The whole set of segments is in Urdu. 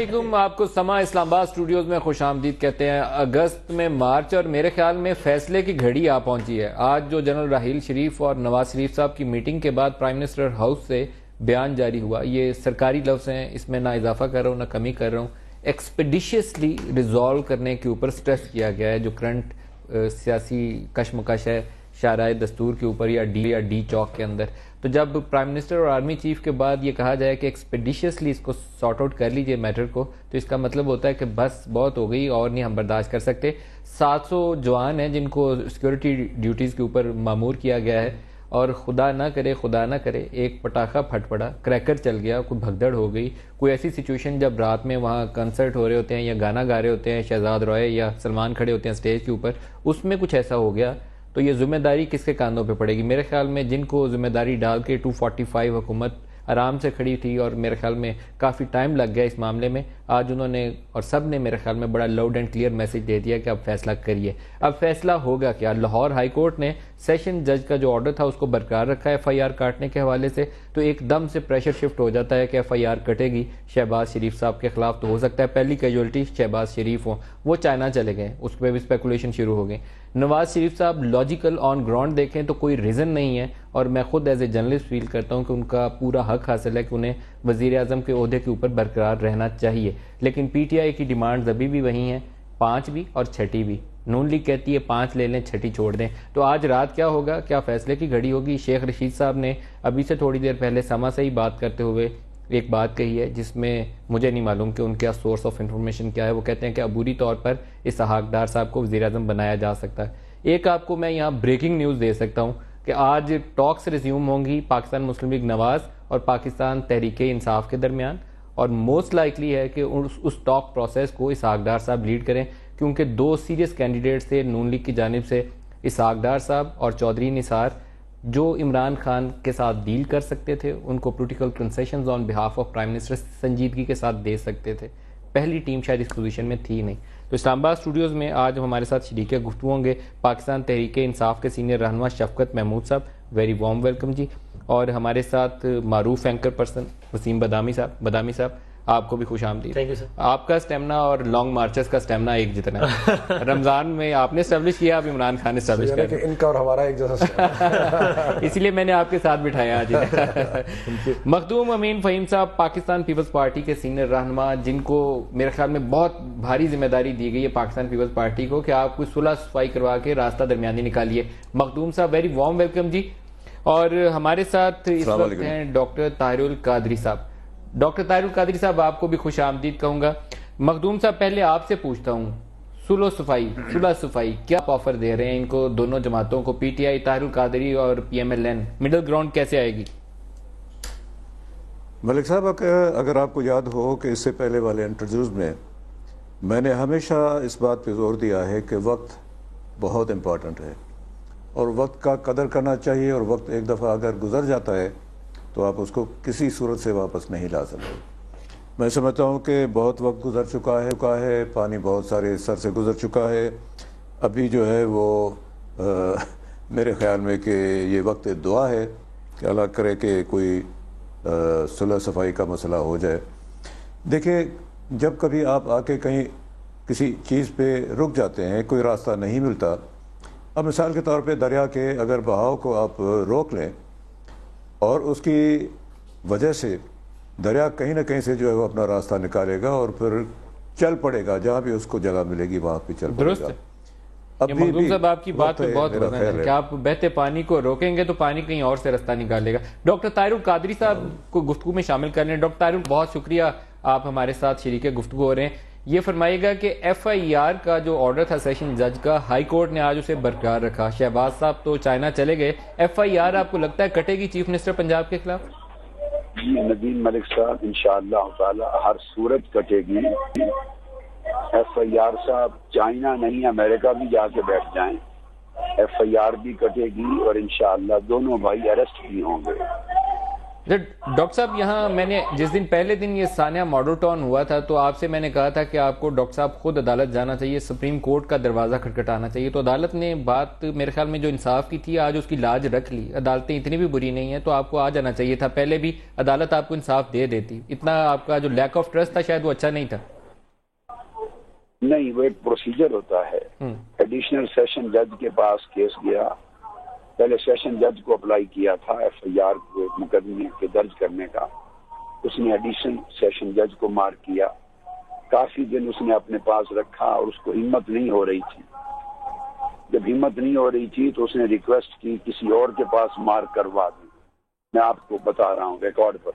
علیکم، آپ کو سما اسلام آباد اسٹوڈیوز میں خوش آمدید کہتے ہیں۔ اگست میں مارچ اور میرے خیال میں فیصلے کی گھڑی آ پہنچی ہے۔ آج جو جنرل راحیل شریف اور نواز شریف صاحب کی میٹنگ کے بعد پرائم منسٹر ہاؤس سے بیان جاری ہوا، یہ سرکاری لفظ ہیں، اس میں نہ اضافہ کر رہا ہوں نہ کمی کر رہا ہوں، ایکسپیڈیشیسلی ریزالو کرنے کے اوپر سٹریس کیا گیا ہے جو کرنٹ سیاسی کشمکش ہے شاہراہ دستور کے اوپر یا ڈی چوک کے اندر۔ تو جب پرائم منسٹر اور آرمی چیف کے بعد یہ کہا جائے کہ ایکسپیڈیشیسلی اس کو سارٹ آؤٹ کر لیجئے میٹر کو، تو اس کا مطلب ہوتا ہے کہ بس بہت ہو گئی اور نہیں ہم برداشت کر سکتے۔ 700 جوان ہیں جن کو سیکورٹی ڈیوٹیز کے اوپر مامور کیا گیا ہے، اور خدا نہ کرے ایک پٹاخہ پھٹ پڑا، کریکر چل گیا، کوئی بھگدڑ ہو گئی، کوئی ایسی سچویشن جب رات میں وہاں کنسرٹ ہو رہے ہوتے ہیں یا گانا گا رہے ہوتے ہیں، شہزاد روئے یا سلمان کھڑے ہوتے ہیں سٹیج کے اوپر، اس میں کچھ ایسا ہو گیا تو یہ ذمہ داری کس کے کاندھوں پہ پڑے گی؟ میرے خیال میں جن کو ذمہ داری ڈال کے 245 حکومت آرام سے کھڑی تھی اور میرے خیال میں کافی ٹائم لگ گیا اس معاملے میں، آج انہوں نے اور سب نے میرے خیال میں بڑا لاؤڈ اینڈ کلیئر میسج دے دیا کہ اب فیصلہ کریے۔ اب فیصلہ ہوگا کیا؟ لاہور ہائی کورٹ نے سیشن جج کا جو آرڈر تھا اس کو برقرار رکھا ہے FIR کاٹنے کے حوالے سے، تو ایک دم سے پریشر شفٹ ہو جاتا ہے کہ FIR کٹے گی شہباز شریف صاحب کے خلاف، تو ہو سکتا ہے پہلی کیجولٹی شہباز شریف ہوں، وہ چائنا چلے گئے، اس پہ بھی اسپیکولیشن شروع ہو گئی۔ نواز شریف صاحب لاجیکل آن گراؤنڈ دیکھیں تو کوئی ریزن نہیں ہے، اور میں خود ایز اے جرنلسٹ فیل کرتا ہوں کہ ان کا پورا حق حاصل ہے کہ انہیں وزیر اعظم کے عہدے کے اوپر برقرار رہنا چاہیے، لیکن PTI کی ڈیمانڈز ابھی بھی وہی ہیں، 5 بھی اور 6 بھی۔ نون لیگ کہتی ہے 5 لے لیں 6 چھوڑ دیں۔ تو آج رات کیا ہوگا؟ کیا فیصلے کی گھڑی ہوگی؟ شیخ رشید صاحب نے ابھی سے تھوڑی دیر پہلے سما سے ہی بات کرتے ہوئے ایک بات کہی ہے جس میں مجھے نہیں معلوم کہ ان کا سورس آف انفارمیشن کیا ہے۔ وہ کہتے ہیں کہ عبوری طور پر اسحاق ڈار صاحب کو وزیر اعظم بنایا جا سکتا ہے۔ ایک آپ کو میں یہاں بریکنگ نیوز دے سکتا ہوں کہ آج ٹاکس ریزیوم ہوں گی پاکستان مسلم لیگ نواز اور پاکستان تحریک انصاف کے درمیان، اور موسٹ لائکلی ہے کہ اس ٹاک پروسیس کو اسحاق ڈار صاحب لیڈ کریں، کیونکہ 2 سیریس کینڈیڈیٹس تھے نون لیگ کی جانب سے، اسحاق ڈار صاحب اور چودھری نثار، جو عمران خان کے ساتھ ڈیل کر سکتے تھے، ان کو political concessions on behalf of prime minister سنجیدگی کے ساتھ دے سکتے تھے۔ پہلی ٹیم شاید اس پوزیشن میں تھی نہیں۔ تو اسلام آباد اسٹوڈیوز میں آج ہمارے ساتھ شریک گفتگو ہوں گے پاکستان تحریک انصاف کے سینئر رہنما شفقت محمود صاحب، ویری وارم ویلکم جی، اور ہمارے ساتھ معروف اینکر پرسن وسیم بدامی صاحب، آپ کو بھی خوش آمدید۔ Thank you sir. آپ کا اسٹیمنا اور لانگ مارچز کا اسٹیمنا ایک جتنا ہے۔ رمضان میں آپ نے اسٹیبلش کیا، اب عمران خان نے اسٹیبلش کیا، ان کا اور ہمارا ایک جیسا، اسی لیے میں نے آپ کے ساتھ بٹھایا آج۔ مخدوم امین فہیم صاحب پاکستان پیپلز پارٹی کے سینئر رہنما، جن کو میرے خیال میں بہت بھاری ذمہ داری دی گئی ہے پاکستان پیپلز پارٹی کو کہ آپ کو صلح صفائی کروا کے راستہ درمیانی نکالیے۔ مخدوم صاحب ویری وارم ویلکم جی۔ اور ہمارے ساتھ اس وقت ہیں ڈاکٹر طاہر القادری صاحب۔ ڈاکٹر طاہر القادری صاحب آپ کو بھی خوش آمدید کہوں گا۔ مخدوم صاحب پہلے آپ سے پوچھتا ہوں، صلح صفائی کیا آفر دے رہے ہیں ان کو دونوں جماعتوں کو، PTI طاہر القادری اور PMLN، مڈل گراؤنڈ کیسے آئے گی؟ ملک صاحب اگر آپ کو یاد ہو کہ اس سے پہلے والے انٹرویوز میں نے ہمیشہ اس بات پہ زور دیا ہے کہ وقت بہت امپورٹنٹ ہے اور وقت کا قدر کرنا چاہیے، اور وقت ایک دفعہ اگر گزر جاتا ہے تو آپ اس کو کسی صورت سے واپس نہیں لا سکتے۔ میں سمجھتا ہوں کہ بہت وقت گزر چکا ہے، پانی بہت سارے سر سے گزر چکا ہے، ابھی جو ہے وہ میرے خیال میں کہ یہ وقت دعا ہے کہ اللہ کرے کہ کوئی صلح صفائی کا مسئلہ ہو جائے۔ دیکھیں، جب کبھی آپ آ کے کہیں کسی چیز پہ رک جاتے ہیں، کوئی راستہ نہیں ملتا، اب مثال کے طور پہ دریا کے اگر بہاؤ کو آپ روک لیں اور اس کی وجہ سے دریا کہیں نہ کہیں سے جو ہے وہ اپنا راستہ نکالے گا اور پھر چل پڑے گا، جہاں بھی اس کو جگہ ملے گی وہاں پہ چل پڑے گا۔ مخدوم صاحب آپ کی بات پہ بہت وزن ہے کہ آپ بہتے پانی کو روکیں گے تو پانی کہیں اور سے راستہ نکالے گا۔ ڈاکٹر طاہر القادری صاحب کو گفتگو میں شامل کرنے، ڈاکٹر طاہر بہت شکریہ، آپ ہمارے ساتھ شریک گفتگو ہو رہے ہیں۔ یہ فرمائیے گا کہ FIR کا جو آرڈر تھا سیشن جج کا، ہائی کورٹ نے آج اسے برقرار رکھا، شہباز صاحب تو چائنا چلے گئے، FIR آپ کو لگتا ہے کٹے گی چیف منسٹر پنجاب کے خلاف؟ جی ندیم ملک صاحب، انشاءاللہ تعالی ہر صورت کٹے گی۔ FIR صاحب چائنا نہیں، امریکہ بھی جا کے بیٹھ جائیں، FIR بھی کٹے گی اور انشاءاللہ دونوں بھائی اریسٹ بھی ہوں گے۔ ڈاکٹر صاحب یہاں میں نے جس دن پہلے دن یہ سانیہ ماڈل ٹاؤن ہوا تھا تو آپ سے میں نے کہا تھا کہ آپ کو ڈاکٹر صاحب خود عدالت جانا چاہیے, سپریم کورٹ کا دروازہ کھٹکھٹانا چاہیے, تو عدالت نے بات میرے خیال میں جو انصاف کی تھی آج اس کی لاج رکھ لی. عدالتیں اتنی بھی بری نہیں ہیں تو آپ کو آ جانا چاہیے تھا, پہلے بھی عدالت آپ کو انصاف دے دیتی. اتنا آپ کا جو لیک آف ٹرسٹ تھا شاید وہ اچھا نہیں تھا. نہیں, وہ ایک پروسیجر ہوتا ہے. ایڈیشنل سیشن جج کے پاس کیس گیا, پہلے سیشن جج کو اپلائی کیا تھا ایف آئی آر کو مقدمے کے درج کرنے کا, اس نے ایڈیشنل سیشن جج کو مار کیا. کافی دن اس نے اپنے پاس رکھا اور اس کو ہمت نہیں ہو رہی تھی. جب ہمت نہیں ہو رہی تھی تو اس نے ریکویسٹ کی کسی اور کے پاس مار کروا دیں. میں آپ کو بتا رہا ہوں ریکارڈ پر.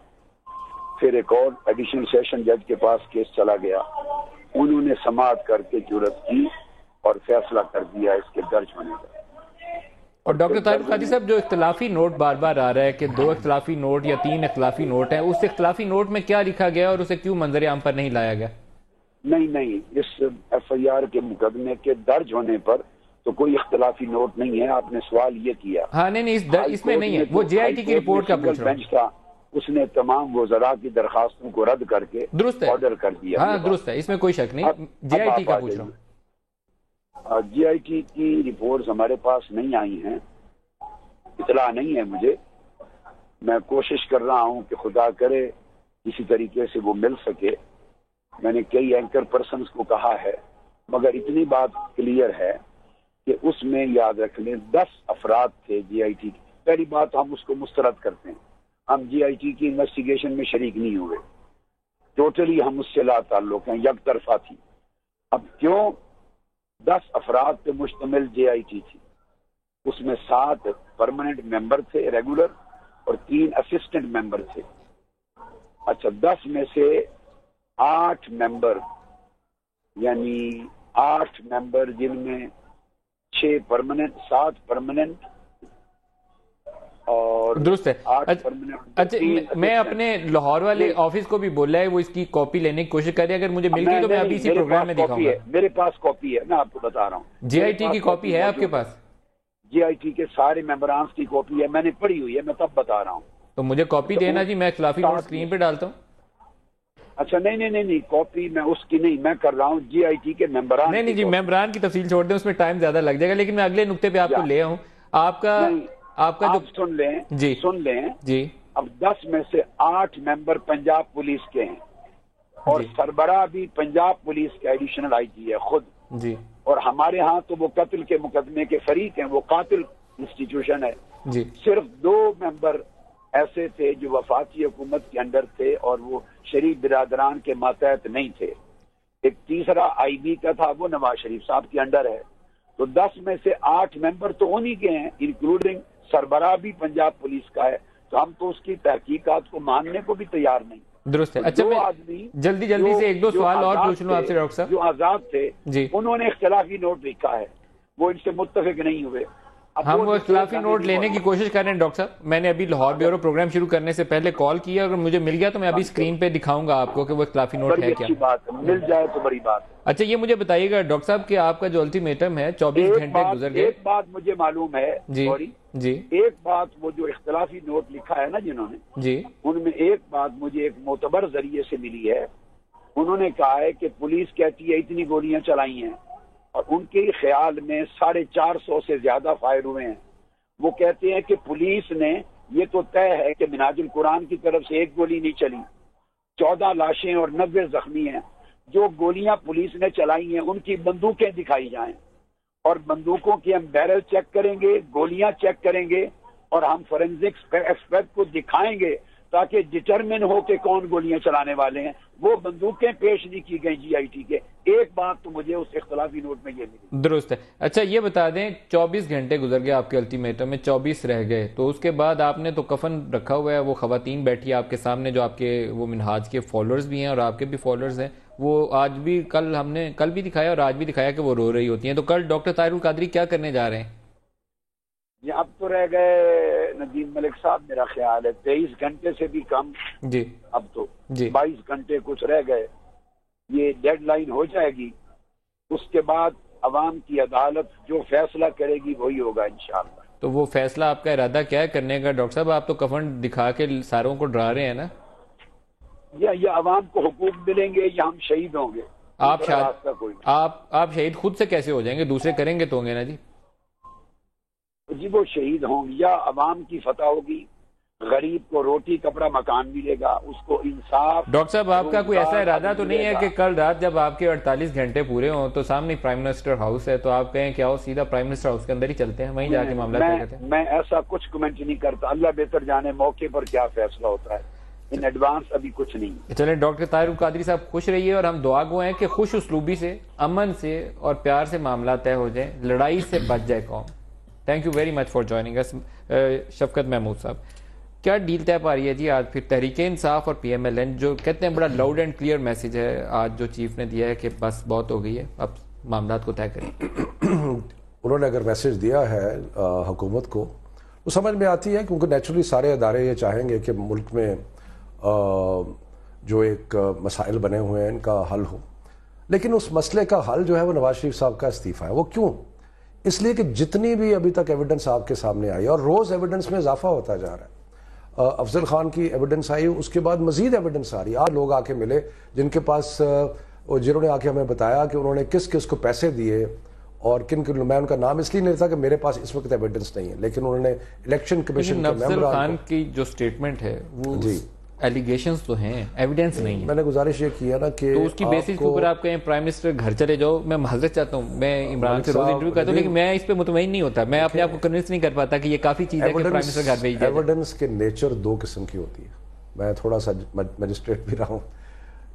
پھر ایک اور ایڈیشنل سیشن جج کے پاس کیس چلا گیا, انہوں نے سماعت کر کے جرات کی اور فیصلہ کر دیا اس کے درج ہونے کا. اور ڈاکٹر طاہر القادری صاحب جو اختلافی نوٹ بار بار آ رہا ہے کہ 2 اختلافی نوٹ یا 3 اختلافی نوٹ ہیں, اس اختلافی نوٹ میں کیا لکھا گیا اور اسے کیوں منظر عام پر نہیں لایا گیا؟ نہیں, اس ایف آئی آر کے مقدمے کے درج ہونے پر تو کوئی اختلافی نوٹ نہیں ہے. آپ نے سوال یہ کیا. ہاں نہیں, اس میں نہیں ہے, وہ جے آئی ٹی کی رپورٹ کا پوچھ رہا ہوں. بینچ تھا, اس نے تمام وزراء کی درخواستوں کو رد کر کے آرڈر کر دیا. ہاں درست ہے, اس میں کوئی شک نہیں. جے آئی ٹی کا پوچھ رہا ہوں. جے آئی ٹی کی رپورٹس ہمارے پاس نہیں آئی ہیں, اطلاع نہیں ہے مجھے. میں کوشش کر رہا ہوں کہ خدا کرے کسی طریقے سے وہ مل سکے. میں نے کئی اینکر پرسنز کو کہا ہے, مگر اتنی بات کلیئر ہے کہ اس میں یاد رکھ لیں 10 افراد تھے جے آئی ٹی کی. پہلی بات ہم اس کو مسترد کرتے ہیں, ہم جے آئی ٹی کی انویسٹیگیشن میں شریک نہیں ہوئے, ٹوٹلی ہم اس سے لا تعلق ہیں, یک طرفہ تھی. اب کیوں 10 افراد پہ مشتمل جے آئی ٹی تھی, اس میں 7 پرماننٹ ممبر تھے ریگولر اور 3 اسسٹنٹ ممبر تھے. اچھا, 10 میں سے 8 ممبر, یعنی 8 ممبر جن میں 6 پرماننٹ, 7 پرماننٹ اور درست ہے. 8 پرماننٹ. اچھا, میں اپنے لاہور والے آفس کو بھی بولا ہے وہ اس کی کاپی لینے کی کوشش کر رہے ہیں, اگر مجھے مل گئی تو میں ابھی اسی پروگرام میں دکھاؤں گا. میرے پاس کاپی ہے, میں آپ کو بتا رہا ہوں. جے آئی ٹی کی کاپی ہے آپ کے پاس؟ جے آئی ٹی کے سارے ممبران کی کاپی ہے, میں نے پڑھی ہوئی ہے, میں تب بتا رہا ہوں. تو مجھے کاپی دینا جی, میں اختلافی نوٹ اسکرین پہ ڈالتا ہوں. اچھا نہیں, کاپی میں اس کی نہیں, میں کر رہا ہوں جے آئی ٹی کے ممبران. نہیں جی, ممبران کی تفصیل چھوڑ دیں, اس میں ٹائم زیادہ لگ جائے گا, لیکن میں اگلے نقطے پہ آپ کو لے آؤں. آپ کا جو سن لیں جی. اب 10 میں سے 8 ممبر پنجاب پولیس کے ہیں اور سربراہ بھی پنجاب پولیس کے ایڈیشنل آئی جی ہے خود جی. اور ہمارے ہاں تو وہ قتل کے مقدمے کے فریق ہیں, وہ قاتل انسٹیٹیوشن ہے جی. صرف 2 ممبر ایسے تھے جو وفاقی حکومت کے انڈر تھے اور وہ شریف برادران کے ماتحت نہیں تھے. ایک تیسرا آئی بی کا تھا, وہ نواز شریف صاحب کے انڈر ہے. تو 10 میں سے 8 ممبر تو انہی کے ہیں, انکلوڈنگ سربراہ بھی پنجاب پولیس کا ہے. تو ہم تو اس کی تحقیقات کو ماننے کو بھی تیار نہیں. درست ہے. اچھا, میں جلدی سے 1-2 سوال اور پوچھ لوں آپ سے ڈاکٹر صاحب. جو آزاد تھے جی, انہوں نے اختلافی نوٹ لکھا ہے, وہ ان سے متفق نہیں ہوئے. ہم وہ اختلافی نوٹ لینے کی کوشش کر رہے ہیں ڈاکٹر صاحب. میں نے ابھی لاہور بیورو پروگرام شروع کرنے سے پہلے کال کیا, اگر مجھے مل گیا تو میں ابھی اسکرین پہ دکھاؤں گا آپ کو کہ وہ اختلافی نوٹ ہے کیا. بات مل جائے تو بڑی بات. اچھا, یہ مجھے بتائیے گا ڈاکٹر صاحب کہ آپ کا جو الٹیمیٹم ہے 24 گھنٹے گزر گئے. ایک بات مجھے معلوم ہے جی, ایک بات, وہ جو اختلافی نوٹ لکھا ہے نا جنہوں نے جی, ان میں ایک بات مجھے ایک معتبر ذریعے سے ملی ہے. انہوں نے کہا ہے کہ پولیس کہتی ہے اتنی گولیاں چلائی ہیں اور ان کے خیال میں 450 سے زیادہ فائر ہوئے ہیں. وہ کہتے ہیں کہ پولیس نے, یہ تو طے ہے کہ منہاج القرآن کی طرف سے 1 گولی نہیں چلی, 14 لاشیں اور 90 زخمی ہیں. جو گولیاں پولیس نے چلائی ہیں ان کی بندوقیں دکھائی جائیں اور بندوقوں کی ہم بیرل چیک کریں گے, گولیاں چیک کریں گے اور ہم فورینزکس ایکسپرٹ کو دکھائیں گے تاکہ ڈٹرمن ہو کہ کون گولیاں چلانے والے ہیں. وہ بندوقیں پیش نہیں کی گئی جی آئی ٹی کے. ایک بات تو مجھے اس اختلافی نوٹ میں یہ ملی. درست ہے. اچھا, یہ بتا دیں 24 گھنٹے گزر گئے آپ کے الٹیمیٹم میں, 24 رہ گئے, تو اس کے بعد آپ نے تو کفن رکھا ہوا ہے, وہ خواتین بیٹھی آپ کے سامنے جو آپ کے وہ منہاج کے فالوورز بھی ہیں اور آپ کے بھی فالوورز ہیں, وہ آج بھی ہم نے کل بھی دکھایا اور آج بھی دکھایا کہ وہ رو رہی ہوتی ہیں. تو کل ڈاکٹر طاہر القادری کیا کرنے جا رہے ہیں؟ اب تو رہ گئے ندیم ملک صاحب, میرا خیال ہے 23 گھنٹے سے بھی کم. جی, اب تو 22 گھنٹے کچھ رہ گئے. یہ ڈیڈ لائن ہو جائے گی, اس کے بعد عوام کی عدالت جو فیصلہ کرے گی وہی ہوگا انشاءاللہ. تو وہ فیصلہ آپ کا ارادہ کیا ہے کرنے کا؟ ڈاکٹر صاحب آپ تو کفن دکھا کے ساروں کو ڈرا رہے ہیں نا. یا عوام کو حقوق ملیں گے یا ہم شہید ہوں گے. آپ شہید خود سے کیسے ہو جائیں گے؟ دوسرے کریں گے تو ہوں گے نا جی. جی وہ شہید ہوں گے یا عوام کی فتح ہوگی. غریب کو روٹی کپڑا مکان ملے گا, اس کو انصاف. ڈاکٹر صاحب آپ کا کوئی ایسا ارادہ تو نہیں ہے کہ کل رات جب آپ کے 48 گھنٹے پورے ہوں تو سامنے پرائم منسٹر ہاؤس ہے تو آپ کہیں کہ آؤ سیدھا پرائم منسٹر ہاؤس کے اندر ہی چلتے ہیں, وہیں جا کے معاملہ طے کرتے ہیں؟ میں ایسا کچھ کمنٹ نہیں کرتا. اللہ بہتر جانے موقع پر کیا فیصلہ ہوتا ہے. ان ایڈوانس ابھی کچھ نہیں. چلیں ڈاکٹر طاہر القادری صاحب خوش رہیے اور ہم دعا گو ہیں کہ خوش اسلوبی سے, امن سے اور پیار سے معاملہ طے ہو جائیں, لڑائی سے بچ جائے قوم. Thank you very much for joining us. Shafqat Mahmood صاحب, کیا ڈیل طے پا رہی ہے جی آج پھر تحریک انصاف اور پی ایم ایل این جو کہتے ہیں بڑا لاؤڈ اینڈ کلیئر میسج ہے آج جو چیف نے دیا ہے کہ بس بہت ہو گئی ہے, اب معاملات کو طے کریں؟ انہوں نے اگر میسج دیا ہے حکومت کو تو سمجھ میں آتی ہے, کیونکہ نیچرلی سارے ادارے یہ چاہیں گے کہ ملک میں جو ایک مسائل بنے ہوئے ہیں ان کا حل ہو. لیکن اس مسئلے کا حل جو ہے وہ نواز شریف صاحب کا استعفیٰ ہے. وہ کیوں؟ اس لیے کہ جتنی بھی ابھی تک ایویڈنس آپ کے سامنے آئی اور روز ایویڈنس میں اضافہ ہوتا جا رہا ہے. افضل خان کی ایویڈنس آئی, اس کے بعد مزید ایویڈنس آ رہی. آج لوگ آ کے ملے جن کے پاس, جنہوں نے آ کے ہمیں بتایا کہ انہوں نے کس کس کو پیسے دیے اور کن کن. میں ان کا نام اس لیے نہیں لیتا کہ میرے پاس اس وقت ایویڈنس نہیں ہے, لیکن انہوں نے الیکشن کمیشن کے افضل خان کی جو سٹیٹمنٹ ہے وہ جی ایلیگیشنز تو ہیں, ایویڈنس نہیں ہے. میں نے گزارش یہ کی ہے نا کہ تو اس کی بیسس کے اوپر آپ کہیں پرائم منسٹر گھر چلے جاؤ. میں معذرت چاہتا ہوں, میں عمران سے روز انٹرویو کرتا ہوں لیکن میں اس پہ مطمئن نہیں ہوتا. میں اپنے آپ کو کنونس نہیں کر پاتا کہ یہ کافی چیز ہے کہ پرائم منسٹر گھر بھیج جائے. ایویڈنس کے نیچر دو قسم کی ہوتی ہے. میں تھوڑا سا مجسٹریٹ بھی رہا ہوں.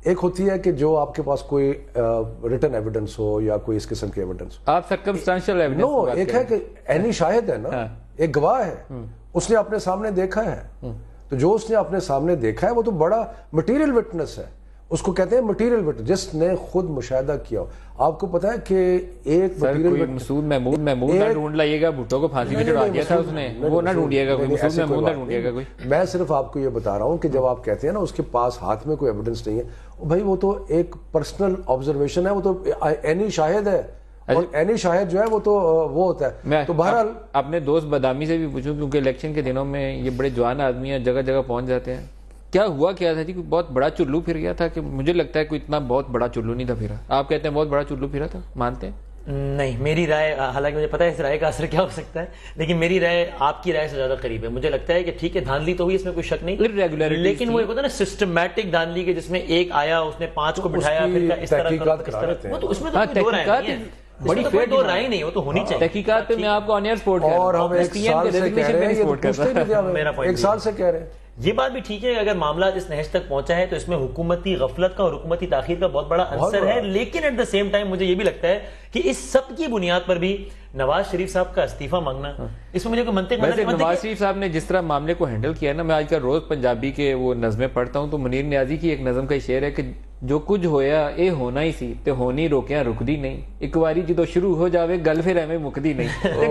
ایک ہوتی ہے کہ جو آپ کے پاس کوئی ریٹن ایویڈنس ہو یا کوئی اس قسم کی ایویڈنس ہو. آپ سرکمسٹانشل ایویڈنس. نو, ایک ہے کہ عینی شاہد ہے نا, ایک گواہ ہے, اس نے اپنے سامنے دیکھا ہے. تو جو اس نے اپنے سامنے دیکھا ہے وہ تو بڑا مٹیریل وٹنس ہے. اس کو کہتے ہیں مٹیریل وٹنس, جس نے خود مشاہدہ کیا ہو. آپ کو پتا ہے کہ ایک مٹیریل مسعود محمود نہ ڈھونڈ لائیے گا, بھٹو کو پھانسی پہ چڑھا دیا تھا اس نے, وہ نہ ڈھونڈیے گا کوئی, مسعود محمود نہ ڈھونڈیے گا کوئی. میں صرف آپ کو یہ بتا رہا ہوں کہ جب آپ کہتے ہیں نا اس کے پاس ہاتھ میں کوئی ایویڈنس نہیں ہے, بھائی وہ تو ایک پرسنل آبزرویشن ہے, وہ تو عینی شاہد ہے. اور عینی شاہد جو ہے وہ تو وہ ہوتا ہے. میں تو بہرحال اپنے دوست بادامی سے بھی پوچھوں, کیونکہ الیکشن کے دنوں میں یہ بڑے جوان آدمی ہیں, جگہ جگہ پہنچ جاتے ہیں. کیا ہوا کیا تھا جی؟ کوئی بہت بڑا چلو پھر گیا تھا کہ مجھے لگتا ہے کوئی اتنا بہت بڑا چلو نہیں تھا پھرا. آپ کہتے ہیں بہت بڑا چلو پھرا تھا, مانتے ہیں؟ نہیں, میری رائے, حالانکہ مجھے پتا ہے اس رائے کا اثر کیا ہو سکتا ہے, لیکن میری رائے آپ کی رائے سے زیادہ قریب ہے. مجھے لگتا ہے کہ ٹھیک ہے دھاندلی تو ہوئی, اس میں کوئی شک نہیں, لیکن وہ ایک ہوتا ہے نا سسٹمیٹک دھاندلی کے جس میں ایک آیا, اس نے 5 کو بٹھایا, پھر اس طرح, تو اس میں تو دو رائے نہیں ہے, بڑی کوئی دو رائے نہیں, وہ تو ہونی چاہیے. تحقیقات پہ میں آپ کو آن ایئر سپورٹ کر رہا ہوں, اور ہم ایک سال سے کہہ رہے ہیں. یہ بات بھی ٹھیک ہے اگر معاملہ اس نہج تک پہنچا ہے تو اس میں حکومتی غفلت کا اور حکومتی تاخیر کا بہت بڑا عنصر ہے. لیکن ایٹ دا سیم ٹائم مجھے یہ بھی لگتا ہے کہ اس سب کی بنیاد پر بھی نواز شریف صاحب کا استعفیٰ مانگنا, اس میں مجھے کوئی منطق نہیں. نواز شریف صاحب نے جس طرح معاملے کو ہینڈل کیا نا, میں آج کل روز پنجابی کے وہ نظمیں پڑھتا ہوں تو منیر نیازی کی ایک نظم کا شعر ہے کہ جو کچھ ہویا اے ہونا ہی سی تے ہونی روکیاں رکدی نہیں, ایک باری جدو شروع ہو جاوے گل پھر ایویں مکدی نہیں.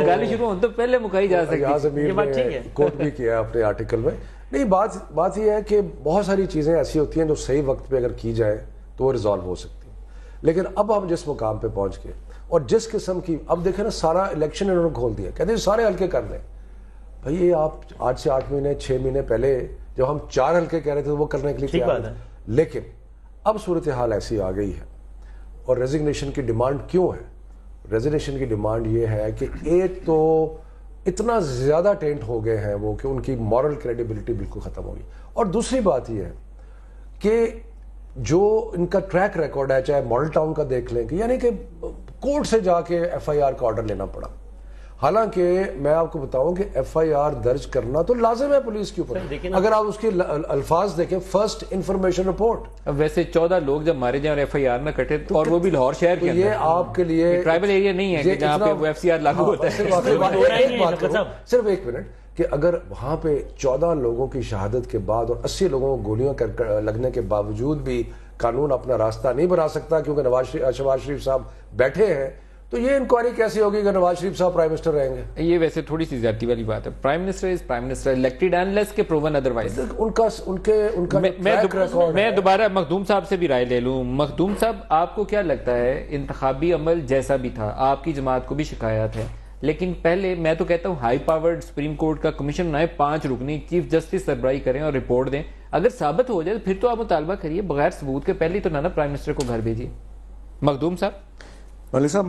گل شروع ہونے تو پہلے مکائی جا سکتی. یہ بات ٹھیک ہے, کوٹ بھی کیا اپنے آرٹیکل میں. نہیں, بات یہ ہے کہ بہت ساری چیزیں ایسی ہوتی ہیں جو صحیح وقت پہ اگر کی جائے تو وہ ریزالو ہو سکتی ہیں. لیکن اب ہم جس مقام پہ پہنچ گئے اور جس قسم کی, اب دیکھیں نا سارا الیکشن انہوں نے کھول دیا, کہتے ہیں سارے حلقے کر لیں. بھائی یہ آپ 8 سے 8 مہینے 6 مہینے پہلے جب ہم 4 حلقے کہہ رہے تھے وہ کرنے کے لیے تیار تھے. لیکن اب صورتحال ایسی آ گئی ہے اور ریزگنیشن کی ڈیمانڈ کیوں ہے؟ ریزگنیشن کی ڈیمانڈ یہ ہے کہ ایک تو اتنا زیادہ ٹینٹ ہو گئے ہیں وہ کہ ان کی مورل کریڈیبلٹی بالکل ختم ہوگی. اور دوسری بات یہ ہے کہ جو ان کا ٹریک ریکارڈ ہے, چاہے ماڈل ٹاؤن کا دیکھ لیں کہ یعنی کہ کورٹ سے جا کے FIR کا آرڈر لینا پڑا. حالانکہ میں آپ کو بتاؤں کہ FIR درج کرنا تو لازم ہے پولیس کے اوپر. اگر آپ اس کے الفاظ دیکھیں, فرسٹ انفارمیشن رپورٹ. ویسے 14 لوگ جب مارے جائیں اور FIR نہ کٹے اور وہ بھی لاہور شہر کے اندر, یہ آپ کے لیے ٹرائبل ایریا نہیں ہے کہ جہاں پہ وہ FCR لاگو ہوتا ہے. صرف ایک منٹ کہ اگر وہاں پہ 14 لوگوں کی شہادت کے بعد اور 80 لوگوں کو گولیاں لگنے کے باوجود بھی قانون اپنا راستہ نہیں بنا سکتا کیونکہ شہباز شریف صاحب بیٹھے ہیں, تو یہ انکوائری کیسی ہوگی کہ نواز شریف صاحب پرائم منسٹر رہیں گے؟ یہ ویسے تھوڑی سی زیادتی والی بات ہے. Prime minister is prime minister elected unless کے پروون ادروائز. میں دوبارہ مخدوم صاحب سے بھی رائے لے لوں. مخدوم صاحب, آپ کو کیا لگتا ہے انتخابی عمل جیسا بھی تھا, آپ کی جماعت کو بھی شکایات ہے, لیکن پہلے میں تو کہتا ہوں ہائی پاورڈ سپریم کورٹ کا کمیشن بنائے 5 رکنی، چیف جسٹس سربراہی کریں اور رپورٹ دیں. اگر ثابت ہو جائے تو پھر تو آپ مطالبہ کریے، بغیر ثبوت کے پہلے تو نہ پرائم منسٹر کو گھر بھیجیے. مخدوم صاحب. ملک صاحب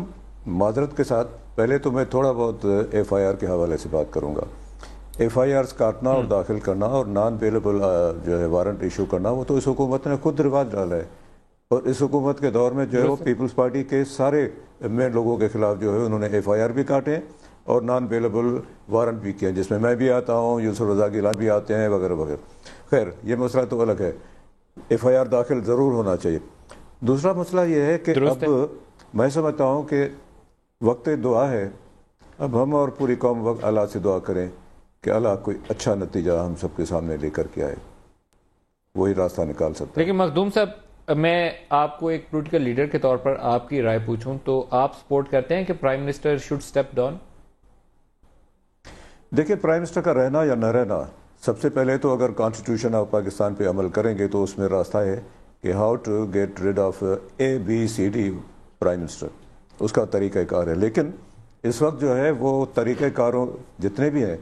معذرت کے ساتھ پہلے تو میں تھوڑا بہت ایف آئی آر کے حوالے سے بات کروں گا. ایف آئی آرز کاٹنا اور داخل کرنا اور نان بیلیبل جو ہے وارنٹ ایشو کرنا، وہ تو اس حکومت نے خود رواج ڈالا ہے. اور اس حکومت کے دور میں جو ہے وہ پیپلز پارٹی کے سارے مین لوگوں کے خلاف جو ہے انہوں نے ایف آئی آر بھی کاٹے اور نان بیلیبل وارنٹ بھی کیے، جس میں میں بھی آتا ہوں، یوسف رضا گیلان بھی آتے ہیں وغیرہ وغیرہ. خیر یہ مسئلہ تو الگ ہے، ایف آئی آر داخل ضرور ہونا چاہیے. دوسرا مسئلہ یہ ہے کہ اب میں سمجھتا ہوں کہ وقت دعا ہے. اب ہم اور پوری قوم وقت اللہ سے دعا کریں کہ اللہ کوئی اچھا نتیجہ ہم سب کے سامنے لے کر کے آئے، وہی راستہ نکال سکتا ہے. لیکن مخدوم صاحب میں آپ کو ایک پولیٹیکل لیڈر کے طور پر آپ کی رائے پوچھوں تو آپ سپورٹ کرتے ہیں کہ prime minister should step down? دیکھیں پرائم منسٹر کا رہنا یا نہ رہنا، سب سے پہلے تو اگر کانسٹیٹیوشن آف پاکستان پہ عمل کریں گے تو اس میں راستہ ہے کہ how to get rid of ABCD prime minister, اس کا طریقہ کار ہے. لیکن اس وقت جو ہے وہ طریقہ کاروں جتنے بھی ہیں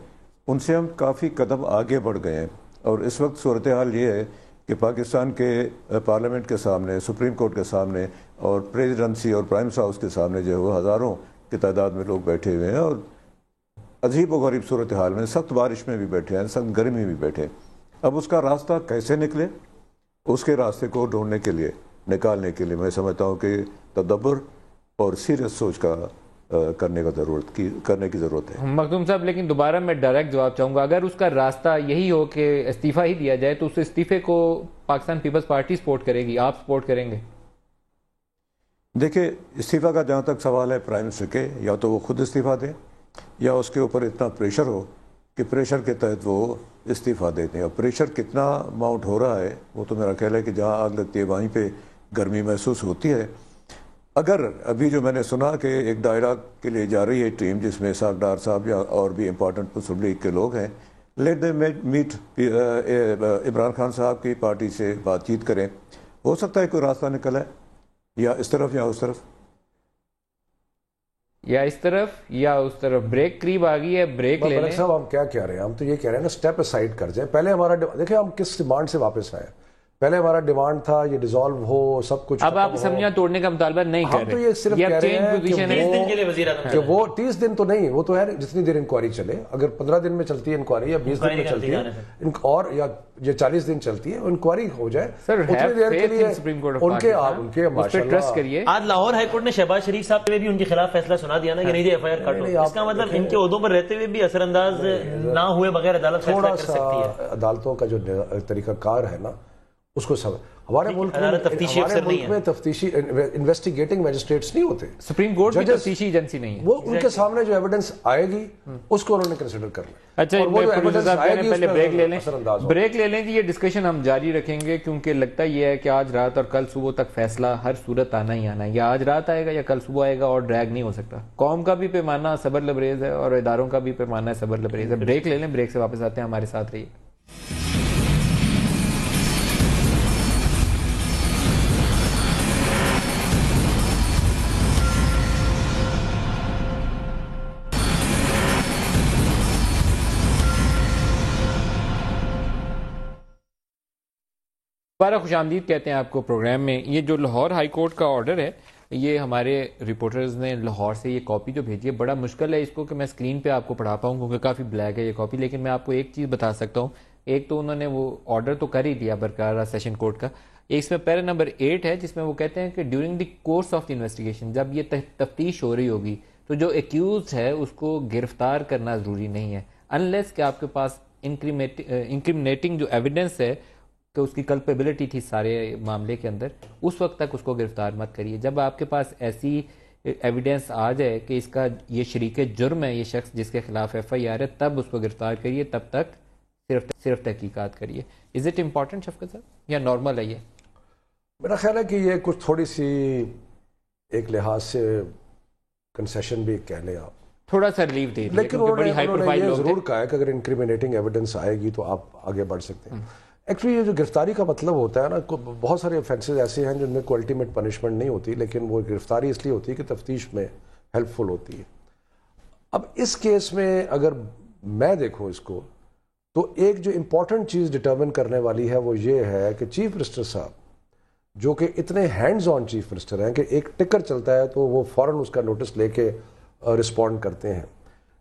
ان سے ہم کافی قدم آگے بڑھ گئے ہیں. اور اس وقت صورتحال یہ ہے کہ پاکستان کے پارلیمنٹ کے سامنے، سپریم کورٹ کے سامنے اور پریزیڈنسی اور پرائم ہاؤس کے سامنے جو ہے وہ ہزاروں کی تعداد میں لوگ بیٹھے ہوئے ہیں اور عجیب و غریب صورتحال میں، سخت بارش میں بھی بیٹھے ہیں، سخت گرمی میں بھی بیٹھے ہیں. اب اس کا راستہ کیسے نکلے، اس کے راستے کو ڈھونڈنے کے لیے، نکالنے کے لیے میں سمجھتا ہوں کہ تدبر اور سیریس سوچ کا کرنے کی ضرورت ہے. مخدوم صاحب لیکن دوبارہ میں ڈائریکٹ جواب چاہوں گا، اگر اس کا راستہ یہی ہو کہ استعفیٰ ہی دیا جائے تو اس استعفے کو پاکستان پیپلز پارٹی سپورٹ کرے گی، آپ سپورٹ کریں گے؟ دیکھیں استعفیٰ کا جہاں تک سوال ہے پرائم منسٹر کے، یا تو وہ خود استعفیٰ دیں یا اس کے اوپر اتنا پریشر ہو کہ پریشر کے تحت وہ استعفیٰ دیتے ہیں. اور پریشر کتنا ماؤنٹ ہو رہا ہے وہ تو میرا خیال ہے کہ جہاں آگ لگتی ہے وہیں پہ گرمی محسوس ہوتی ہے. اگر ابھی جو میں نے سنا کہ ایک دائرہ کے لیے جا رہی ہے ٹیم جس میں اسحاق ڈار صاحب یا اور بھی امپورٹنٹ مسلم لیگ کے لوگ ہیں، لیٹ دے میٹ عمران خان صاحب کی پارٹی سے بات چیت کریں، ہو سکتا ہے کوئی راستہ نکل ہے، یا اس طرف یا اس طرف، یا اس طرف یا اس طرف. بریک قریب آ گئی ہے، بریک لے لیں. صاحب ہم کیا کہہ رہے ہیں؟ ہم تو یہ کہہ رہے ہیں نا اسٹیپ اسائڈ کر جائیں. پہلے ہمارا دیکھیں ہم کس ڈیمانڈ سے واپس آئے. پہلے ہمارا ڈیمانڈ تھا یہ ڈیزالو ہو، سب کچھ. اب آپ اسمبلیاں توڑنے کا مطالبہ نہیں کر رہے. ہم تو یہ صرف کہہ رہے ہیں کہ وہ 30 دن تو نہیں، وہ تو ہے جتنی دیر انکوائری چلے. اگر 15 دن میں چلتی ہے انکوائری یا 20 دن میں چلتی ہے اور یا یہ 40 دن چلتی ہے انکوائری ہو جائے اتنی دیر کے لیے ان کے ٹرسٹ کریے. آج لاہور ہائی کورٹ نے شہباز شریف صاحب پہ بھی ان کے خلاف فیصلہ سنا دیا نا کہ نہیں جی ایف آئی آر کاٹو. اس کا مطلب ان کے عہدوں پر رہتے ہوئے بھی اثر انداز نہ ہوئے بغیر عدالت فیصلہ کر سکتی ہے. عدالتوں کا جو طریقہ کار ہے نا اس کو سب ہمارے ملک میں تفتیشی انویسٹیگیٹنگ میجسٹریٹس نہیں ہوتے. سپریم کورٹ بھی تفتیشی ایجنسی نہیں ہے. وہ ان کے سامنے جو ایویڈنس آئے گی اس کو انہوں نے کنسیڈر کرنا. اچھا پہلے بریک لے لیں جی. یہ ڈسکشن ہم جاری رکھیں گے کیونکہ لگتا یہ ہے کہ آج رات اور کل صبح تک فیصلہ ہر صورت آنا ہی آنا ہے. یا آج رات آئے گا یا کل صبح آئے گا اور ڈریگ نہیں ہو سکتا. قوم کا بھی پیمانہ صبر لبریز ہے اور اداروں کا بھی پیمانہ صبر لبریز ہے. بریک لے لیں، بریک سے واپس آتے ہیں، ہمارے ساتھ رہیے. دوبارہ خوش آمدید کہتے ہیں آپ کو پروگرام میں. یہ جو لاہور ہائی کورٹ کا آرڈر ہے، یہ ہمارے رپورٹرز نے لاہور سے یہ کاپی جو بھیجی ہے، بڑا مشکل ہے اس کو کہ میں اسکرین پہ آپ کو پڑھا پاؤں کیونکہ کافی بلیک ہے یہ کاپی. لیکن میں آپ کو ایک چیز بتا سکتا ہوں. ایک تو انہوں نے وہ آرڈر تو کر ہی دیا برقرار سیشن کورٹ کا. اس میں پیرا نمبر 8 ہے جس میں وہ کہتے ہیں کہ during the course of the investigation, جب یہ تفتیش ہو رہی ہوگی تو جو ایکیوزڈ ہے اس کو گرفتار کرنا ضروری نہیں ہے انلیس کہ آپ کے پاس انکریمنیٹنگ جو ایویڈنس ہے کہ اس کی کلپیبلٹی تھی سارے معاملے کے اندر، اس وقت تک اس کو گرفتار مت کریے. جب آپ کے پاس ایسی ایویڈنس آ جائے کہ اس کا یہ شریک جرم ہے یہ شخص جس کے خلاف ایف آئی آر ہے، تب اس کو گرفتار کریے. تب تک صرف تحقیقات کریے. از اٹ امپورٹنٹ شفقت صاحب یا نارمل ہے یہ؟ میرا خیال ہے کہ یہ کچھ تھوڑی سی ایک لحاظ سے کنسیشن بھی کہہ لیں آپ، تھوڑا سا ریلیف دے دیں. لیکن انہوں نے یہ ضرور کہا ہے کہ اگر انکریمنیٹنگ ایویڈنس آئے گی تو آپ آگے بڑھ سکتے ہیں. ایکچولی یہ جو گرفتاری کا مطلب ہوتا ہے نا، بہت سارے آفینسز ایسے ہیں جن میں کوئی الٹیمیٹ پنشمنٹ نہیں ہوتی، لیکن وہ گرفتاری اس لیے ہوتی ہے کہ تفتیش میں ہیلپ فل ہوتی ہے. اب اس کیس میں اگر میں دیکھوں اس کو تو ایک جو امپورٹنٹ چیز ڈٹرمن کرنے والی ہے وہ یہ ہے کہ چیف منسٹر صاحب جو کہ اتنے ہینڈز آن چیف منسٹر ہیں کہ ایک ٹکر چلتا ہے تو وہ فوراً اس کا نوٹس لے کے رسپونڈ کرتے ہیں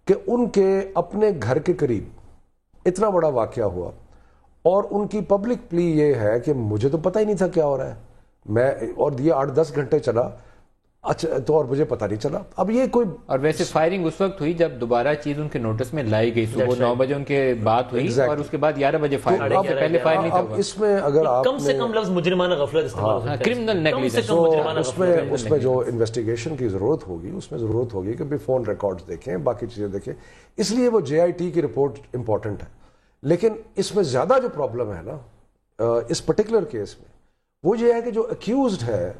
کہ ان کے اپنے گھر کے قریب اتنا بڑا واقعہ ہوا اور ان کی پبلک پلی یہ ہے کہ مجھے تو پتہ ہی نہیں تھا کیا ہو رہا ہے، میں اور یہ 8-10 گھنٹے چلا، اچھا تو اور مجھے پتہ نہیں چلا. اب یہ کوئی اور ویسے فائرنگ اس وقت ہوئی جب دوبارہ چیز ان کے نوٹس میں لائی گئی، صبح 9 بجے ان کے بات ہوئی اور اس کے بعد 11 بجے فائر، پہلے فائر نہیں تھا. اب اس میں اگر آپ کم سے کم لفظ مجرمانہ غفلت استعمال ہوتا ہے، کرمنل نیگلیجنس، اس میں جو انویسٹیگیشن کی ضرورت ہوگی اس میں ضرورت ہوگی کہ بھی فون ریکارڈز دیکھیں، باقی چیزیں دیکھیں، اس لیے وہ JIT کی رپورٹ امپورٹنٹ ہے. لیکن اس میں زیادہ جو پرابلم ہے نا اس پرٹیکولر کیس میں وہ یہ ہے کہ جو اکیوزڈ ہے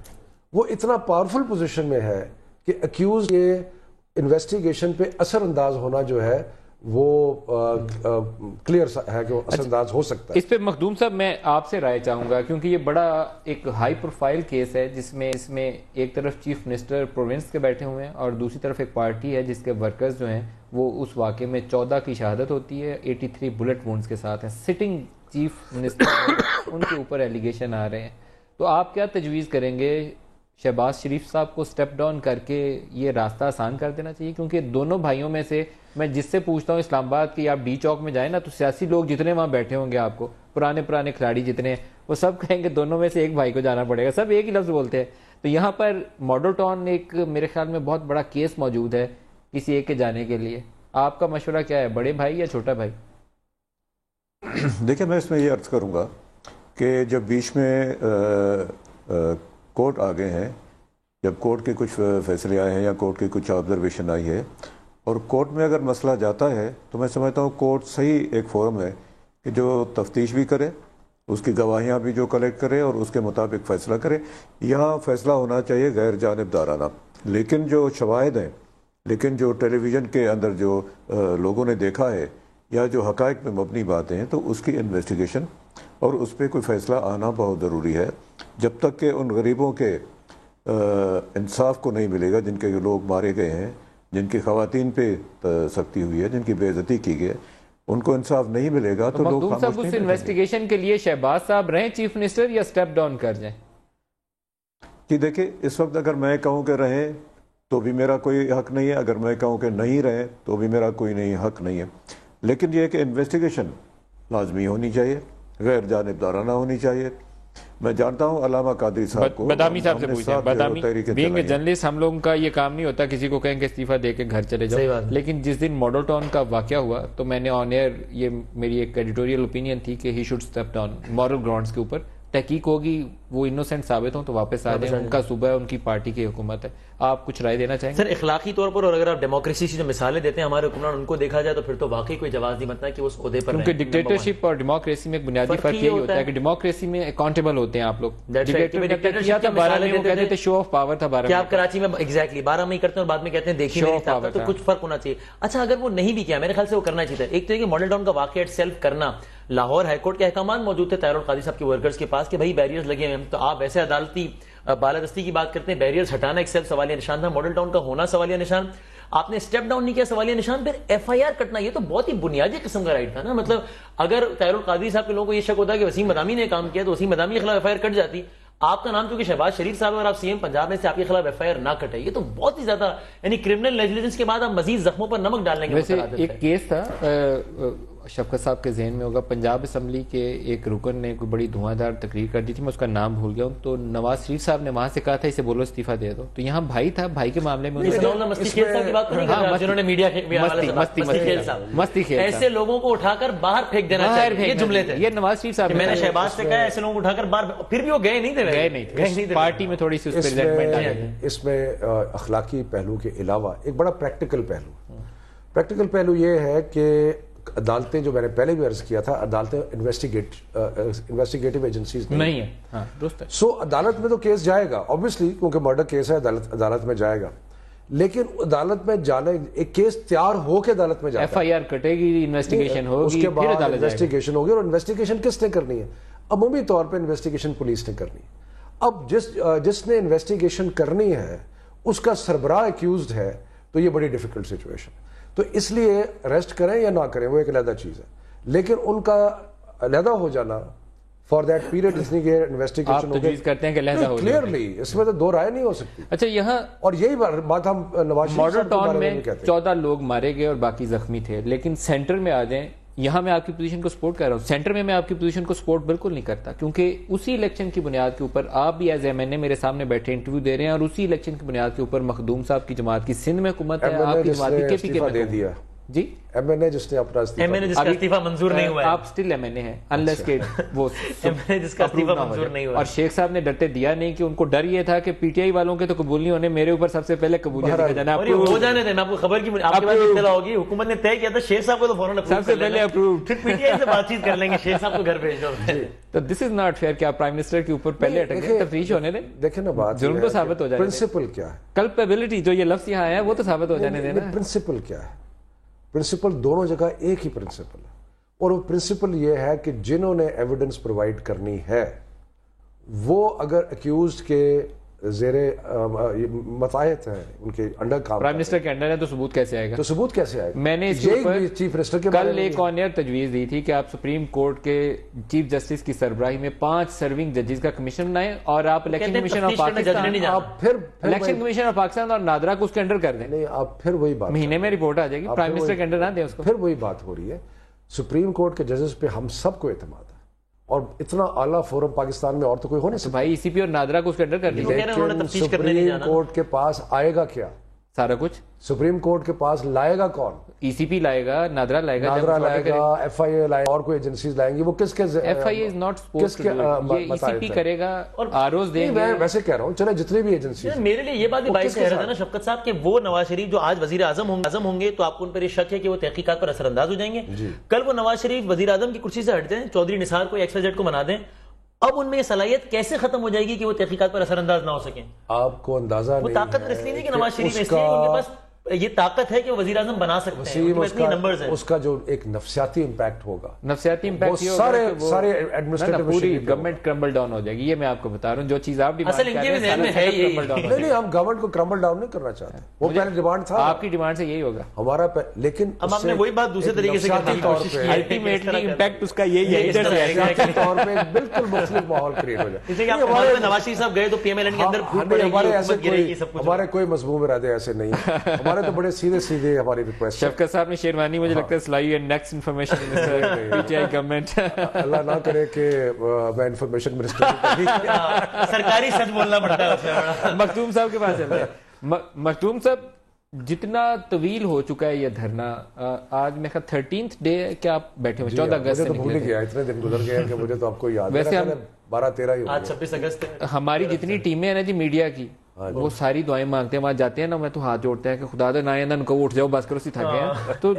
وہ اتنا پاورفل پوزیشن میں ہے کہ اکیوز کے انویسٹیگیشن پہ اثر انداز ہونا جو ہے وہ کلیئر ہے کہ وہ اثر انداز ہو سکتا ہے. اس پہ مخدوم صاحب میں آپ سے رائے چاہوں گا کیونکہ یہ بڑا ایک ہائی پروفائل کیس ہے جس میں ایک طرف چیف منسٹر پروونس کے بیٹھے ہوئے ہیں اور دوسری طرف ایک پارٹی ہے جس کے ورکرز جو ہیں وہ اس واقعے میں 14 کی شہادت ہوتی ہے، 83 بلٹ وونڈز کے ساتھ ہیں. سٹنگ چیف منسٹر ان کے اوپر ایلیگیشن آ رہے ہیں، تو آپ کیا تجویز کریں گے؟ شہباز شریف صاحب کو سٹیپ ڈاؤن کر کے یہ راستہ آسان کر دینا چاہیے؟ کیونکہ دونوں بھائیوں میں سے میں جس سے پوچھتا ہوں اسلام آباد کی، آپ ڈی چوک میں جائیں نا تو سیاسی لوگ جتنے وہاں بیٹھے ہوں گے، آپ کو پرانے کھلاڑی جتنے، وہ سب کہیں گے دونوں میں سے ایک بھائی کو جانا پڑے گا، سب ایک ہی لفظ بولتے ہیں. تو یہاں پر ماڈل ٹاؤن ایک میرے خیال میں بہت بڑا کیس موجود ہے کسی ایک کے جانے کے لیے. آپ کا مشورہ کیا ہے، بڑے بھائی یا چھوٹا بھائی؟ دیکھیں میں اس میں یہ عرض کروں گا کہ جب بیچ میں کورٹ آ گئے ہیں، جب کورٹ کے کچھ فیصلے آئے ہیں یا کورٹ کی کچھ آبزرویشن آئی ہے اور کورٹ میں اگر مسئلہ جاتا ہے تو میں سمجھتا ہوں کورٹ صحیح ایک فورم ہے کہ جو تفتیش بھی کرے، اس کی گواہیاں بھی جو کلیکٹ کرے اور اس کے مطابق فیصلہ کرے. یہاں فیصلہ ہونا چاہیے غیر جانبدارانہ. لیکن جو شواہد ہیں، لیکن جو ٹیلی ویژن کے اندر جو لوگوں نے دیکھا ہے یا جو حقائق پہ مبنی باتیں ہیں تو اس کی انویسٹیگیشن اور اس پہ کوئی فیصلہ آنا بہت ضروری ہے. جب تک کہ ان غریبوں کے انصاف کو نہیں ملے گا جن کے لوگ مارے گئے ہیں، جن کی خواتین پہ سختی ہوئی ہے، جن کی بے عزتی کی گئی ہے، ان کو انصاف نہیں ملے گا تو لوگ خاموش نہیں. اس انویسٹیگیشن کے لیے شہباز صاحب رہیں چیف منسٹر یا سٹیپ ڈاؤن کر جائیں؟ کہ دیکھیں اس وقت اگر میں کہوں کہ رہیں تو بھی میرا کوئی حق نہیں ہے، اگر میں کہوں کہ نہیں رہیں تو بھی میرا کوئی نہیں حق نہیں ہے. لیکن یہ کہ انویسٹیگیشن لازمی ہونی چاہیے، غیر جانبدارانہ ہونی چاہیے. میں جانتا ہوں علامہ قادری صاحب کو، بدامی صاحب سے پوچھیں. بدامی بینگ جرنلسٹ ہم لوگوں کا یہ کام نہیں ہوتا کسی کو کہیں کہ استعفیٰ دے کے گھر چلے جاؤ، لیکن جس دن ماڈل ٹاؤن کا واقعہ ہوا تو میں نے آن ایئر، یہ میری ایک ایڈیٹوریل اوپینین تھی کہ he should step down. Moral grounds کے اوپر تحقیق ہوگی، وہ انوسینٹ ثابت ہوں تو واپس آ جائیں. ان کا صوبہ ہے، ان کی پارٹی کی حکومت ہے. آپ کچھ رائے دینا چاہیں گے؟ سر اخلاقی طور پر، اور اگر آپ ڈیموکریسی سے جو مثالیں دیتے ہیں ہمارے حکمران، ان کو دیکھا جائے تو پھر تو واقعی کوئی جواز نہیں بنتا کہ وہ اس عہدے پر رہیں. کیونکہ ڈکٹیٹرشپ اور ڈیموکریسی میں ایک بنیادی فرق یہی ہوتا ہے کہ ڈیموکریسی میں اکاؤنٹیبل ہوتے ہیں آپ لوگ. ڈکٹیٹرشپ کا 12 میں وہ کہتے تھے شو آف پاور تھا، 12 کہ آپ کراچی میں ایگزیکٹلی 12 میں ہی کرتے ہیں اور بعد میں کہتے ہیں دیکھیے نہیں تھا، تو کچھ فرق ہونا چاہیے. اچھا اگر وہ نہیں بھی کیا، میرے خیال سے وہ کرنا چاہیے تھا. ایک تو یہ کہ ماڈل ٹاؤن کا واقعہ اٹ سیلف کرنا، لاہور ہائی کورٹ کے احکامات موجود تھے طاہر القادری صاحب کے ورکرز کے پاس کہ بھائی بیریئرز لگے ہوئے ہیں، تو آپ ایسے عدالتی بالادستی کی بات کرتے ہیں. بیریئرز ہٹانا ایک سیلف سوالیہ نشان تھا، ماڈل ٹاؤن کا ہونا سوالیہ نشان. آپ نے اسٹیپ ڈاؤن نہیں کیا، سوالیہ نشان. پھر FIR کٹنا، یہ تو بہت ہی بنیادی قسم کا رائٹ تھا نا. مطلب اگر طاہر القادری صاحب کے لوگوں کو یہ شک ہوتا کہ وسیم مدامی نے کام کیا تو وسیم مدامی کے خلاف FIR کٹ جاتی. آپ کا نام چونکہ شہباز شریف صاحب اور آپ CM پنجاب میں سے، آپ کے خلاف FIR نہ کٹے، یہ تو بہت ہی زیادہ، یعنی کرمنل نیگلیجنس کے بعد آپ مزید زخموں پر نمک ڈالنے کے مترادف ہے. ایک کیس تھا شفقت صاحب کے ذہن میں ہوگا، پنجاب اسمبلی کے ایک رکن نے کوئی بڑی دھواں دار تقریر کر دی تھی، میں اس کا نام بھول گیا ہوں، تو نواز شریف صاحب نے وہاں سے کہا تھا اسے بولو استعفیٰ دے دو. تو یہاں بھائی تھا، بھائی کے معاملے میں مستی کھیل، ایسے لوگوں کو اٹھا کر باہر پھینک دینا چاہیے، یہ جملے تھے. یہ نواز شریف صاحب میں نے شہباز سے کہا ایسے لوگوں کو اٹھا کر باہر، پھر بھی وہ گئے نہیں تھے پارٹی میں. تھوڑی سی اس میں اخلاقی پہلو کے علاوہ ایک بڑا پریکٹیکل پہلو یہ ہے کہ عدالتیں، جو میں نے پہلے بھی عرض کیا تھا، عدالتیں انویسٹیگیٹو ایجنسیز نہیں ہیں. سو عدالت میں تو کیس جائے گا آبویسلی، کیونکہ مرڈر کیس ہے، عدالت میں جائے گا. لیکن عدالت میں جانے، ایک کیس تیار ہو کے عدالت میں جاتا ہے، FIR کٹے گی، انویسٹیگیشن ہوگی، اس کے بعد انویسٹیگیشن ہوگی. اور انویسٹیگیشن کس نے کرنی ہے؟ عمومی طور پہ انویسٹیگیشن پولیس نے کرنی ہے. اب جس نے انویسٹیگیشن کرنی ہے اس کا سربراہ ایکیوزڈ ہے، تو یہ بڑی ڈیفیکلٹ سچویشن ہے. تو اس لیے ریسٹ کریں یا نہ کریں وہ ایک علیحدہ چیز ہے, لیکن ان کا علیحدہ ہو جانا فار دیٹ پیریڈ جتنی کہ انویسٹیگیشن ہو تجویز کرتے ہیں کہ علیحدہ ہو جائے کلیئرلی, اس میں تو دو رائے نہیں ہو سکتی. اچھا, یہاں اور یہی بات ہم نواز شریف ماڈل صاحب کے ٹاؤن بارے میں میں کہتے ہیں. 14 لوگ مارے گئے اور باقی زخمی تھے, لیکن سینٹر میں آ جائیں, یہاں میں آپ کی پوزیشن کو سپورٹ کر رہا ہوں, سینٹر میں آپ کی پوزیشن کو سپورٹ بالکل نہیں کرتا, کیونکہ اسی الیکشن کی بنیاد کے اوپر آپ بھی ایز ایم این اے میرے سامنے بیٹھے انٹرویو دے رہے ہیں, اور اسی الیکشن کی بنیاد کے اوپر مخدوم صاحب کی جماعت کی سندھ میں حکومت ہے, آپ کی جماعت کی کے پی کے دے دیا جی ایم این اے جس نے اپنا استعفیٰ منظور نہیں ہوا ہے, آپ سٹل ایم این اے ہیں انلیس کہ وہ جس کا استعفیٰ منظور نہیں ہوا. اور شیخ صاحب نے ڈرتے دیا نہیں, کہ ان کو ڈر یہ تھا کہ پی ٹی آئی والوں کے تو قبول نہیں ہونے, میرے اوپر سب سے پہلے قبولیت دیا جانا. ہو جانے دیں, میں آپ کو خبر کی آپ کے پاس اطلاع ہوگی, حکومت نے طے کیا تھا شیخ صاحب کو تو فوراً سب سے پہلے اپرووڈ, پھر پی ٹی آئی سے بات چیت کر لیں گے, شیخ صاحب کو گھر بھیج دو. تو دس از ناٹ فیئر کہ آپ پرائم منسٹر کے اوپر پہلے اٹک گئے, تفتیش ہونے دیں, دیکھیں نا بات جرم تو ثابت ہو جائے, پرنسپل کیا ہے, کلپیبلٹی جو یہ لفظ یہاں ہے وہ تو ثابت ہو جانے دینا. پرنسپل کیا ہے, پرنسپل دونوں جگہ ایک ہی پرنسپل ہے, اور وہ پرنسپل یہ ہے کہ جنہوں نے ایویڈنس پرووائڈ کرنی ہے وہ اگر اکیوزڈ کے زیر متاحت ہیں, ان کے انڈر کام, پرائم منسٹر کے انڈر ہے, تو ثبوت کیسے آئے گا؟ تو ثبوت کیسے آئے گا؟ میں نے اس کے اوپر چیف منسٹر کے کل ایک آن ایئر تجویز دی تھی کہ آپ سپریم کورٹ کے چیف جسٹس کی سربراہی میں 5 سرونگ ججز کا کمیشن بنائیں, اور آپ الیکشن کمیشن آف پاکستان, آپ پھر الیکشن کمیشن آف پاکستان اور نادرا کو اس کے انڈر کر دیں. نہیں, آپ پھر وہی بات, مہینے میں رپورٹ آ جائے گی, پرائم منسٹر کے انڈر نہ دیں اس کو. پھر وہی بات ہو رہی ہے. سپریم کورٹ کے ججز پہ ہم سب کو اعتماد ہے, اور اتنا اعلیٰ فورم پاکستان میں اور تو کوئی ہو نہیں سکتا. بھائی ای سی پی اور نادرا کو اس کے انڈر کر دیجیے. لیکن سپریم کورٹ کے پاس آئے گا کیا سارا کچھ؟ سپریم کورٹ کے پاس لائے گا کون؟ ای سی پی لائے گا, نادرا لائے گا, نادرا لائے گا, ایف آئی اے لائے گا, اور کوئی ایجنسیز لائیں گی. وہ کس کے F I A is not support to do it, یہ ای سی پی کرے گا اور آروز دیں گے. میں ویسے کہہ رہا ہوں چلے جتنی بھی ایجنسیز, میرے لیے یہ بات بھی باعث حیرت ہے نا شفقت صاحب, کہ وہ نواز شریف جو آج وزیر اعظم ہوں گے, تو آپ کو ان پر یہ شک ہے کہ وہ تحقیقات پر اثر انداز ہو جائیں گے. کل وہ نواز شریف وزیر اعظم کی کرسی سے ہٹ جائیں, چودھری نثار کو ایکس وائی زیڈ کو بنا دیں, اب ان میں یہ صلاحیت کیسے ختم ہو جائے گی کہ وہ تحقیقات پر اثر انداز نہ ہو سکیں؟ آپ کو اندازہ نہیں, وہ طاقت اس لیے نہیں کہ نواز شریف اس لیے ان کے پاس یہ طاقت ہے کہ وہ وزیر اعظم بنا سکتے ہیں. اس کا جو ایک نفسیاتی امپیکٹ ہوگا, نفسیاتی امپیکٹ یہ سارے ایڈمنسٹریٹو پوری گورنمنٹ کرمبل ڈاؤن ہو جائے گی. یہ میں آپ کو بتا رہا ہوں, جو چیز آپ اصل ان کے بھی ذہن میں ہے یہی. نہیں, ہم گورنمنٹ کو کرمبل ڈاؤن نہیں کرنا چاہتے, وہ پہلے ڈیمانڈ تھا, آپ کی ڈیمانڈ سے یہی ہوگا ہمارا, لیکن اب ہم نے وہی بات دوسرے طریقے سے کرنے کی کوشش کی. الٹیمیٹلی امپیکٹ اس کا یہی ہے, سیاسی طور پہ بالکل مختلف ماحول کریٹ ہو جائے. نواز شریف صاحب گئے تو پی ایم ایل این کے اندر ہمارے کوئی مضمون ارادے ایسے نہیں, ہمارے تو بڑے سیدھے ہماری ریکویسٹ. شفقت صاحب نے شیروانی مجھے لگتا ہے سلائی ہے نیکسٹ انفارمیشن منسٹر پی ٹی آئی گورنمنٹ. اللہ نہ کرے کہ میں انفارمیشن منسٹر سرکاری سچ بولنا پڑتا ہے. مختوم صاحب کے پاس چلتے ہیں. مختوم صاحب, جتنا طویل ہو چکا ہے یہ دھرنا, آج میں 13th ڈے کیا آپ بیٹھے ہوئے, 14 اگست سے بھول گیا, اتنے دن گزر گئے کہ مجھے تو آپ کو یاد ہے. ویسے 12-13 ہی, آج 26 اگست ہے. ہماری جتنی ٹیمیں ہیں نا جی میڈیا کی, وہ ساری دعائیں مانگتے ہیں, وہاں جاتے ہیں نا, میں تو ہاتھ جوڑتے ہیں کہ خدا دے نہ ان کو اٹھ جاؤ بس کرو, سی تھک گئے. تو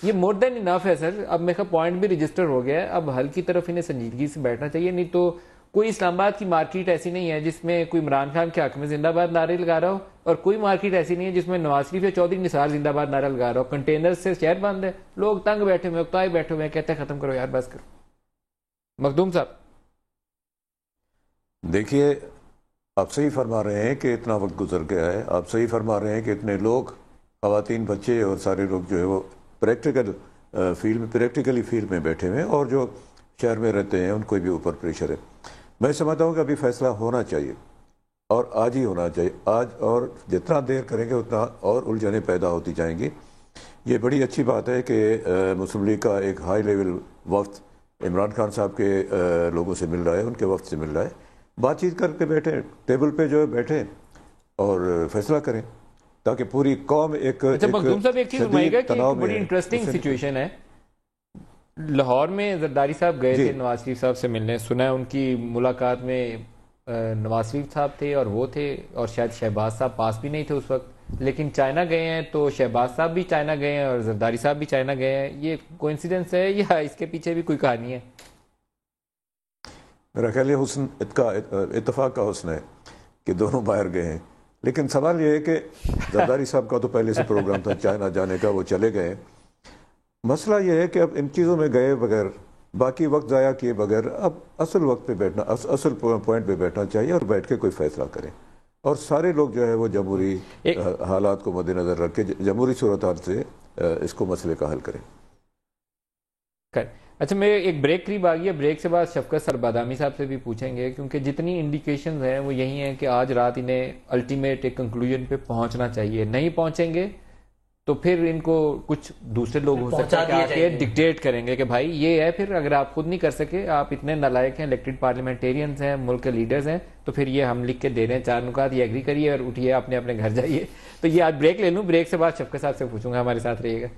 یہ مور دین انف ہے سر. اب میرا پوائنٹ بھی رجسٹر ہو گیا ہے, اب حل کی طرف انہیں سنجیدگی سے بیٹھنا چاہیے. نہیں تو کوئی اسلام آباد کی مارکیٹ ایسی نہیں ہے جس میں کوئی عمران خان کے حق میں زندہ باد نعرے لگا رہا ہو, اور کوئی مارکیٹ ایسی نہیں ہے جس میں نواز شریف یا چودھری نثار زندہ باد نعرہ لگا رہا ہو. کنٹینر سے شہر بند ہے, لوگ تنگ بیٹھے ہوئے, اکتائے بیٹھے ہوئے, کہتے ہیں ختم کرو یار بس کرو. مخدوم صاحب دیکھیے, آپ صحیح فرما رہے ہیں کہ اتنا وقت گزر گیا ہے, آپ صحیح فرما رہے ہیں کہ اتنے لوگ, خواتین, بچے اور سارے لوگ جو ہے وہ پریکٹیکلی فیلڈ میں بیٹھے ہوئے ہیں, اور جو شہر میں رہتے ہیں ان کو بھی اوپر پریشر ہے. میں سمجھتا ہوں کہ ابھی فیصلہ ہونا چاہیے, اور آج ہی ہونا چاہیے آج, اور جتنا دیر کریں گے اتنا اور الجھنیں پیدا ہوتی جائیں گی. یہ بڑی اچھی بات ہے کہ مسلم لیگ کا ایک ہائی لیول وفد عمران خان صاحب کے لوگوں سے مل رہا ہے, ان کے وفد سے مل رہا ہے, بات چیت کر کے بیٹھیں, ٹیبل پہ جو ہے بیٹھیں اور فیصلہ کریں, تاکہ پوری قوم ایک بڑی انٹرسٹنگ سچویشن ہے. لاہور میں زرداری صاحب گئے تھے نواز شریف صاحب سے ملنے, سنا ہے ان کی ملاقات میں نواز شریف صاحب تھے اور وہ تھے, اور شاید شہباز صاحب پاس بھی نہیں تھے اس وقت, لیکن چائنا گئے ہیں, تو شہباز صاحب بھی چائنا گئے ہیں اور زرداری صاحب بھی چائنا گئے ہیں. یہ کوئنسیڈنس ہے یا اس کے پیچھے بھی کوئی کہانی ہے؟ میرا خیال ہے حسن اتفاق کا حسن ہے کہ دونوں باہر گئے ہیں, لیکن سوال یہ ہے کہ زرداری صاحب کا تو پہلے سے پروگرام تھا چائنا جانے کا, وہ چلے گئے. مسئلہ یہ ہے کہ اب ان چیزوں میں گئے بغیر, باقی وقت ضائع کیے بغیر, اب اصل وقت پہ بیٹھنا, اصل پوائنٹ پہ بیٹھنا چاہیے اور بیٹھ کے کوئی فیصلہ کریں. اور سارے لوگ جو ہے وہ جمہوری حالات کو مد نظر رکھ کے جمہوری صورتحال سے اس کو مسئلے کا حل کریں. اچھا، میں ایک بریک قریب آ گیا. بریک سے بعد شفقت سر بادامی صاحب سے بھی پوچھیں گے، کیونکہ جتنی انڈیکیشنز ہیں وہ یہی ہیں کہ آج رات انہیں الٹیمیٹ ایک کنکلوژن پہ پہنچنا چاہیے. نہیں پہنچیں گے تو پھر ان کو کچھ دوسرے لوگ ہو سکتے ہیں کہ آ کے ڈکٹیٹ کریں گے کہ بھائی یہ ہے. پھر اگر آپ خود نہیں کر سکے، آپ اتنے نالائق ہیں، الیکٹڈ پارلیمنٹیرینز ہیں، ملک کے لیڈرز ہیں، تو پھر یہ ہم لکھ کے دے رہے ہیں 4 نکات، یہ ایگری کریے اور اٹھیے اپنے اپنے گھر جائیے. تو یہ آج بریک لے لوں، بریک سے بعد شفقت صاحب سے پوچھوں گا. ہمارے ساتھ رہیے گا.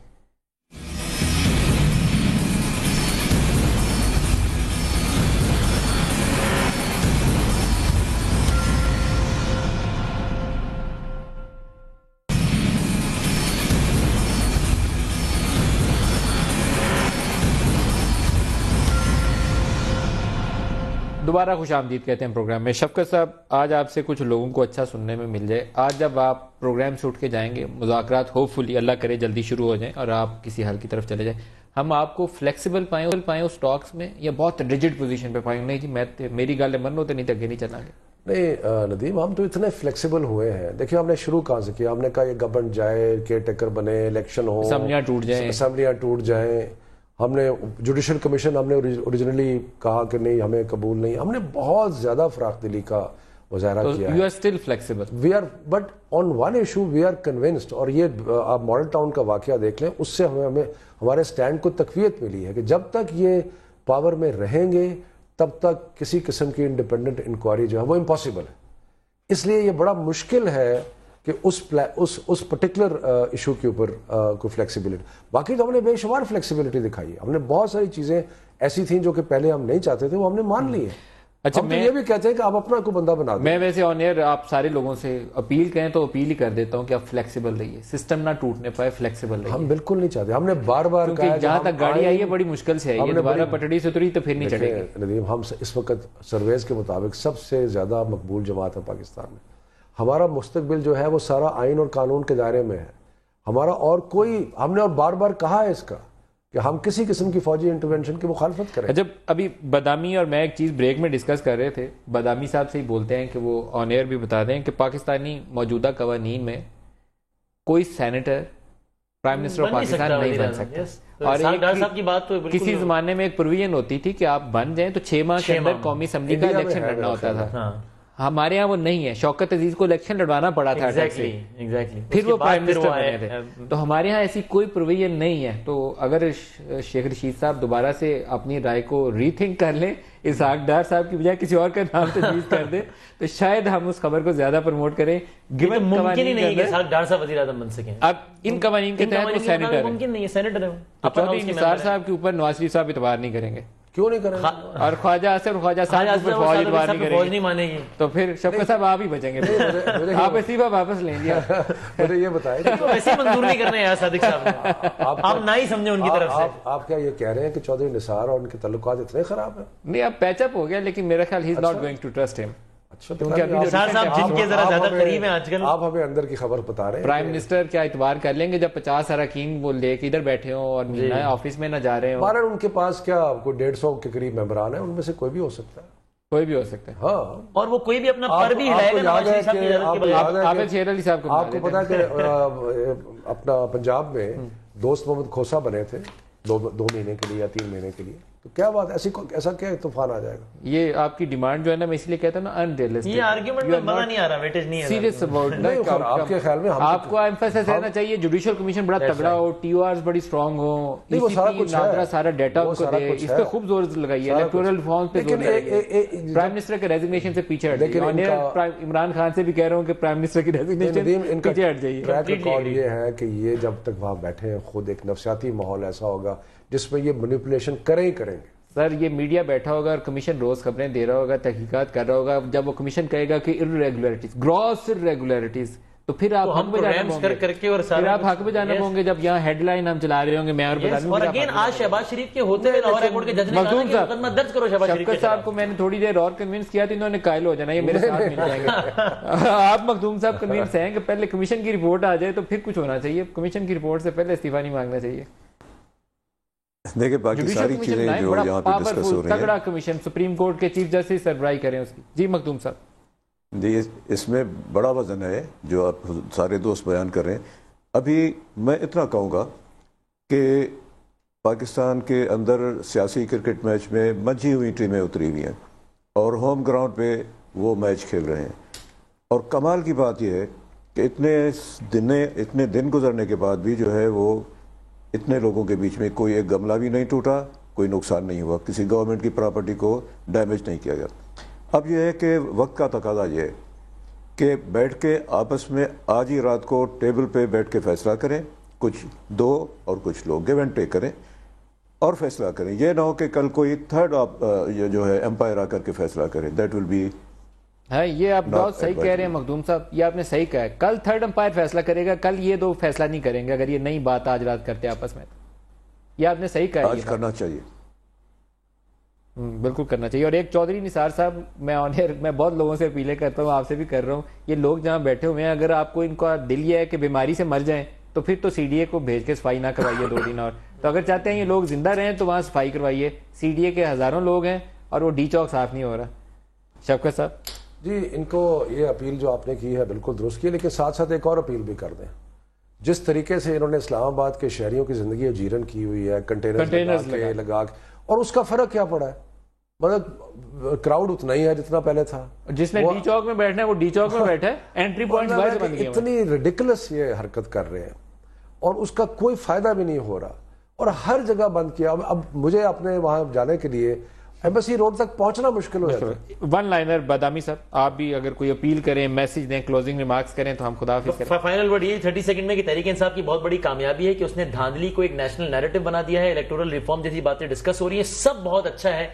دوبارہ خوش آمدید کہتے ہیں پروگرام میں. شفقت صاحب، آج آپ سے کچھ لوگوں کو اچھا سننے میں مل جائے. آج جب آپ پروگرام سے اٹھ کے جائیں گے، مذاکرات ہوپ فلی اللہ کرے جلدی شروع ہو جائیں اور آپ کسی حل کی طرف چلے جائیں، ہم آپ کو فلیکسیبل پائیں اس ٹاکس میں، یا بہت ریجڈ پوزیشن پہ پائیں؟ نہیں جی میری گل من ہوتے نہیں تو اگے نہیں چلیں گے. نہیں ندیم، ہم تو اتنے فلیکسیبل ہوئے ہیں. دیکھیں ہم نے شروع کہاں سے کیا؟ ہم نے کہا یہ گورنمنٹ جائے، کیئر ٹیکر بنے، الیکشن ہو، اسمبلیاں ٹوٹ جائیں. ہم نے جوڈیشل کمیشن ہم نے اوریجنلی کہا کہ نہیں ہمیں قبول نہیں. ہم نے بہت زیادہ فراخ دلی کا مظاہرہ کیا ہے. You are still flexible. We are but on one issue we are convinced. اور یہ آپ ماڈل ٹاؤن کا واقعہ دیکھ لیں، اس سے ہمیں ہمارے سٹینڈ کو تقویت ملی ہے کہ جب تک یہ پاور میں رہیں گے تب تک کسی قسم کی انڈیپینڈنٹ انکوائری جو ہے وہ امپاسبل ہے. اس لیے یہ بڑا مشکل ہے کہ اس پرٹیکولر ایشو کے اوپر کوئی فلیکسیبلٹی. باقی تو ہم نے بے شمار فلیکسیبلٹی دکھائی ہے. ہم نے بہت ساری چیزیں ایسی تھیں جو کہ پہلے ہم نہیں چاہتے تھے، وہ ہم نے مان لی ہے. اچھا، ہم تو یہ بھی کہتے ہیں کہ آپ اپنا کوئی بندہ بنا دیں. میں ویسے آن ایئر آپ سارے لوگوں سے اپیل کہیں تو اپیل ہی کر دیتا ہوں کہ آپ فلیکسیبل رہیے، سسٹم نہ ٹوٹنے پائے، فلیکسیبل رہیے. ہم بالکل نہیں چاہتے. ہم نے بار بار کہا ہے جہاں تک گاڑی آئی ہے بڑی مشکل سے آئی ہے، دوبارہ پٹڑی سے اتری تو پھر نہیں چڑھے گی. ندیم، ہم اس وقت سرویز کے مطابق سب سے زیادہ مقبول جماعت ہے پاکستان میں. ہمارا مستقبل جو ہے وہ سارا آئین اور قانون کے دائرے میں ہے ہمارا. اور کوئی ہم نے اور بار بار کہا ہے اس کا کہ ہم کسی قسم کی فوجی انٹرونشن کی مخالفت کریں. جب ابھی بادامی اور میں ایک چیز بریک میں ڈسکس کر رہے تھے، بادامی صاحب سے ہی بولتے ہیں کہ وہ آن ایئر بھی بتا دیں کہ پاکستانی موجودہ قوانین میں کوئی senator prime minister of Pakistan نہیں بن سکتا. اور کسی زمانے میں ایک پروویژن ہوتی تھی کہ آپ بن جائیں تو 6 ماہ کے اندر قومی اسمبلی کا الیکشن لڑنا ہوتا تھا. ہمارے ہاں وہ نہیں ہے. شوکت عزیز کو الیکشن لڑوانا پڑا تھا پھر وہ پرائم منسٹر بنے تھے. تو ہمارے ہاں ایسی کوئی پروویژن نہیں ہے. تو اگر شیخ رشید صاحب دوبارہ سے اپنی رائے کو ری تھنک کر لیں، اسحاق ڈار صاحب کی بجائے کسی اور کا نام تجویز کر دیں، تو شاید ہم اس خبر کو زیادہ پروموٹ کریں. گیون ممکن ہی نہیں کہ اسحاق ڈار صاحب وزیر اعظم بن سکیں. اب ان قوانین کے تحت وہ سینیٹر ہیں. ممکن نہیں ہے، سینیٹر ہے. چودھری نثار صاحب کے اوپر نواز شریف صاحب اعتبار نہیں کریں گے. کیوں نہیں کریں؟ اور خواجہ اصغر اور خواجہ صاحب پر فوج اعتبار نہیں کریں فوج نہیں مانے گی. تو پھر شفقت صاحب آپ ہی بچیں گے. آپ استعفا واپس لیں گے. مجھے یہ بتائیں ویسے منظور نہیں کرنا ہے صادق صاحب، آپ نہ ہی سمجھیں ان کی طرف سے. آپ کیا یہ کہہ رہے ہیں کہ چودھری نثار اور ان کے تعلقات اتنے خراب ہیں؟ نہیں، اب پیچ اپ ہو گیا، لیکن میرا خیال he is not going to trust ہم. نثار صاحب جن کے ذرا زیادہ قریب ہیں آج کل، آپ ہمیں اندر کی خبر بتا رہے ہیں. پرائم منسٹر کیا اعتبار کر لیں گے جب 50 اراکین وہ لے کے ادھر بیٹھے ہوں اور ملنا ہے آفس میں نہ جا رہے ہوں؟ بارہ ان کے پاس کیا کوئی 150 کے قریب ممبران ہیں، ان میں سے کوئی بھی ہو سکتا ہے. کوئی بھی ہو سکتا ہے. ہاں، اور وہ کوئی بھی اپنا پر بھی ہلائے گا. عابد شیر علی صاحب کو آپ کو پتا ہے کہ اپنا پنجاب میں دوست محمد کھوسا بنے تھے 2 مہینے کے لیے یا 3 مہینے کے لیے. تو کیا بات ایسا کیا طوفان آ جائے گا؟ یہ آپ کی ڈیمانڈ جو ہے نا، میں اس لیے کہتا ہوں نا انریئلسٹک. یہ آرگیومنٹ میں مزہ نہیں آ رہا، ویٹیج نہیں ہے سیریس اباؤٹ. آپ کے خیال میں آپ کو ایمفیسس رہنا چاہیے جوڈیشل کمیشن بڑا تگڑا ہو، ٹی او آرز بڑی اسٹرانگ ہو، وہ سارا کچھ ہے، سارا ڈیٹا ان کو دے. اس پہ خوب زور لگائیے، الیکٹورل ریفارمز پہ زور لگائیے. پرائم منسٹر کے ریزگنیشن سے پیچھے ہٹ جائیے. عمران خان سے بھی کہہ رہا ہوں کہ پرائم منسٹر کی ریزگنیشن پیچھے ہٹ جائیے. ٹریک ریکارڈ یہ ہے کہ یہ جب تک وہاں بیٹھے ہیں خود ایک نفسیاتی ماحول ایسا ہوگا جس میں یہ مینیپولیشن کریں گے. سر یہ میڈیا بیٹھا ہوگا اور کمیشن روز خبریں دے رہا ہوگا، تحقیقات کر رہا ہوگا. جب وہ کمیشن کہے گا کہ irregularities، گراس irregularities، تو پھر آپ حق پہ جانا ہوں گے. جب یہاں ہیڈ لائن ہم چلا رہے ہوں گے میں اور بتا دوں. اور اگین آج شہباز شریف کے ہوتے ہوئے لاہور ہائی کورٹ کے جج نے کہا کہ مقدمہ درج کرو شہباز شریف کے خلاف. صاحب کو میں نے تھوڑی دیر اور کنونس کیا تھا، انہوں نے قائل ہو جانا یہ میرے ساتھ مل جائیں گے. آپ مخدوم صاحب کنونس ہیں کہ پہلے کمیشن کی رپورٹ آ جائے تو پھر کچھ ہونا چاہیے. کمیشن کی رپورٹ سے پہلے استعفیٰ نہیں مانگنا چاہیے. دیکھیں باقی ساری چیزیں جو یہاں پہ ڈسکس ہو رہی ہیں، تگڑا کمیشن سپریم کورٹ کے چیف جسٹس سربراہی کریں اس کی. جی مخدوم صاحب. جی اس میں بڑا وزن ہے جو آپ سارے دوست بیان کر رہے ہیں. ابھی میں اتنا کہوں گا کہ پاکستان کے اندر سیاسی کرکٹ میچ میں منجھی ہوئی ٹیمیں اتری ہوئی ہیں اور ہوم گراؤنڈ پہ وہ میچ کھیل رہے ہیں. اور کمال کی بات یہ ہے کہ اتنے دن گزرنے کے بعد بھی جو ہے وہ اتنے لوگوں کے بیچ میں کوئی ایک گملہ بھی نہیں ٹوٹا, کوئی نقصان نہیں ہوا, کسی گورنمنٹ کی پراپرٹی کو ڈیمیج نہیں کیا گیا. اب یہ ہے کہ وقت کا تقاضا یہ ہے کہ بیٹھ کے آپس میں آج ہی رات کو ٹیبل پہ بیٹھ کے فیصلہ کریں, کچھ دو اور کچھ لوگ گیو اینڈ ٹیک کریں اور فیصلہ کریں. یہ نہ ہو کہ کل کوئی تھرڈ جو ہے امپائر آ کر کے فیصلہ کرے. دیٹ ول بی ہے. یہ آپ بہت صحیح کہہ رہے ہیں مخدوم صاحب, یہ آپ نے صحیح کہا ہے. کل تھرڈ امپائر فیصلہ کرے گا, کل یہ دو فیصلہ نہیں کریں گے اگر یہ نئی بات آج رات کرتے آپس میں. یہ آپ نے صحیح کہا, آج کرنا چاہیے, بالکل کرنا چاہیے. اور ایک چودھری نثار صاحب, میں بہت لوگوں سے اپیلیں کرتا ہوں, آپ سے بھی کر رہا ہوں, یہ لوگ جہاں بیٹھے ہوئے ہیں اگر آپ کو ان کا دل یہ ہے کہ بیماری سے مر جائیں تو پھر تو سی ڈی اے کو بھیج کے صفائی نہ کروائیے 2 دن اور. تو اگر چاہتے ہیں یہ لوگ زندہ رہیں تو وہاں صفائی کروائیے. سی ڈی اے کے ہزاروں لوگ ہیں اور وہ ڈی چوک صاف نہیں ہو رہا. شفقت صاحب جی, ان کو یہ اپیل جو آپ نے کی ہے بالکل درست کی, لیکن ساتھ ساتھ ایک اور اپیل بھی کر دیں. جس طریقے سے انہوں نے اسلام آباد کے شہریوں کی زندگی اجیرن کی ہوئی ہے, کنٹینرز لگا کے, اور اس کا فرق کیا پڑا ہے, مطلب کراؤڈ اتنا ہی ہے جتنا پہلے تھا. جس نے ڈی چوک میں بیٹھنا ہے وہ ڈی چوک میں بیٹھا ہے. انٹری پوائنٹ اتنی ریڈیکولس یہ حرکت کر رہے ہیں اور اس کا کوئی فائدہ بھی نہیں ہو رہا اور ہر جگہ بند کیا. اب مجھے اپنے وہاں جانے کے لیے ایمبیسی روڈ تک پہنچنا مشکل ہو جاتا ہے. ون لائنر بادامی صاحب, آپ بھی اگر کوئی اپیل کریں, میسج دیں, کلوزنگ ریمارکس کریں تو ہم خداحافظ کریں. فائنل ورڈ یہ 30 سیکنڈ میں کہ تحریک انصاف کی بہت بڑی کامیابی ہے کہ اس نے دھاندلی کو ایک نیشنل نیریٹو بنا دیا ہے. الیکٹورل ریفارم جیسی باتیں ڈسکس ہو رہی ہیں, سب بہت اچھا ہے.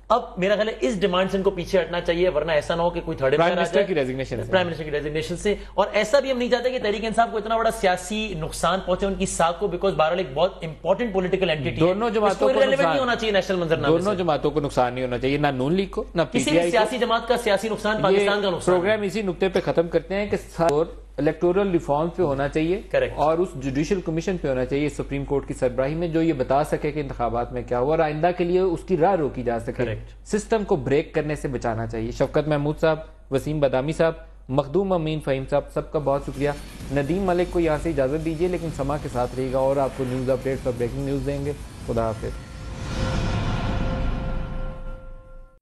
اب میرا خیال ہے اس ڈیمانڈ سے ان کو پیچھے ہٹنا چاہیے, ورنہ ایسا نہ ہو کہ کوئی تھرڈ پرائم منسٹر کی ریزگنیشن سے. اور ایسا بھی ہم نہیں چاہتے کہ تحریک انصاف کو اتنا بڑا سیاسی نقصان پہنچے ان کی ساکھ کو, بیکاز بہرحال ایک بہت امپورٹنٹ پولیٹیکل اینٹی ہے. دونوں جماعتوں کو نہیں ہونا چاہیے نیشنل منظرنامے, دونوں جماعتوں کو نقصان نہیں ہونا چاہیے, نہ نون لیگ کو نہ پی ٹی آئی کو. سیاسی جماعت کا سیاسی نقصان پاکستان کا نقصان. پروگرام اسی نقطے پہ ختم کرتے ہیں کہ الیکٹورل ریفارم پہ ہونا چاہیے اور اس جوڈیشل کمیشن پہ ہونا چاہیے سپریم کورٹ کی سربراہی میں, جو یہ بتا سکے کہ انتخابات میں کیا ہوا اور آئندہ کے لیے اس کی راہ روکی جا سکے. سسٹم کو بریک کرنے سے بچانا چاہیے. شفقت محمود صاحب, وسیم بادامی صاحب, مخدوم امین فہیم صاحب, سب کا بہت شکریہ. ندیم ملک کو یہاں سے اجازت دیجیے, لیکن سما کے ساتھ رہے گا اور آپ کو نیوز اپڈیٹس اور بریکنگ نیوز دیں گے. خدا حافظ.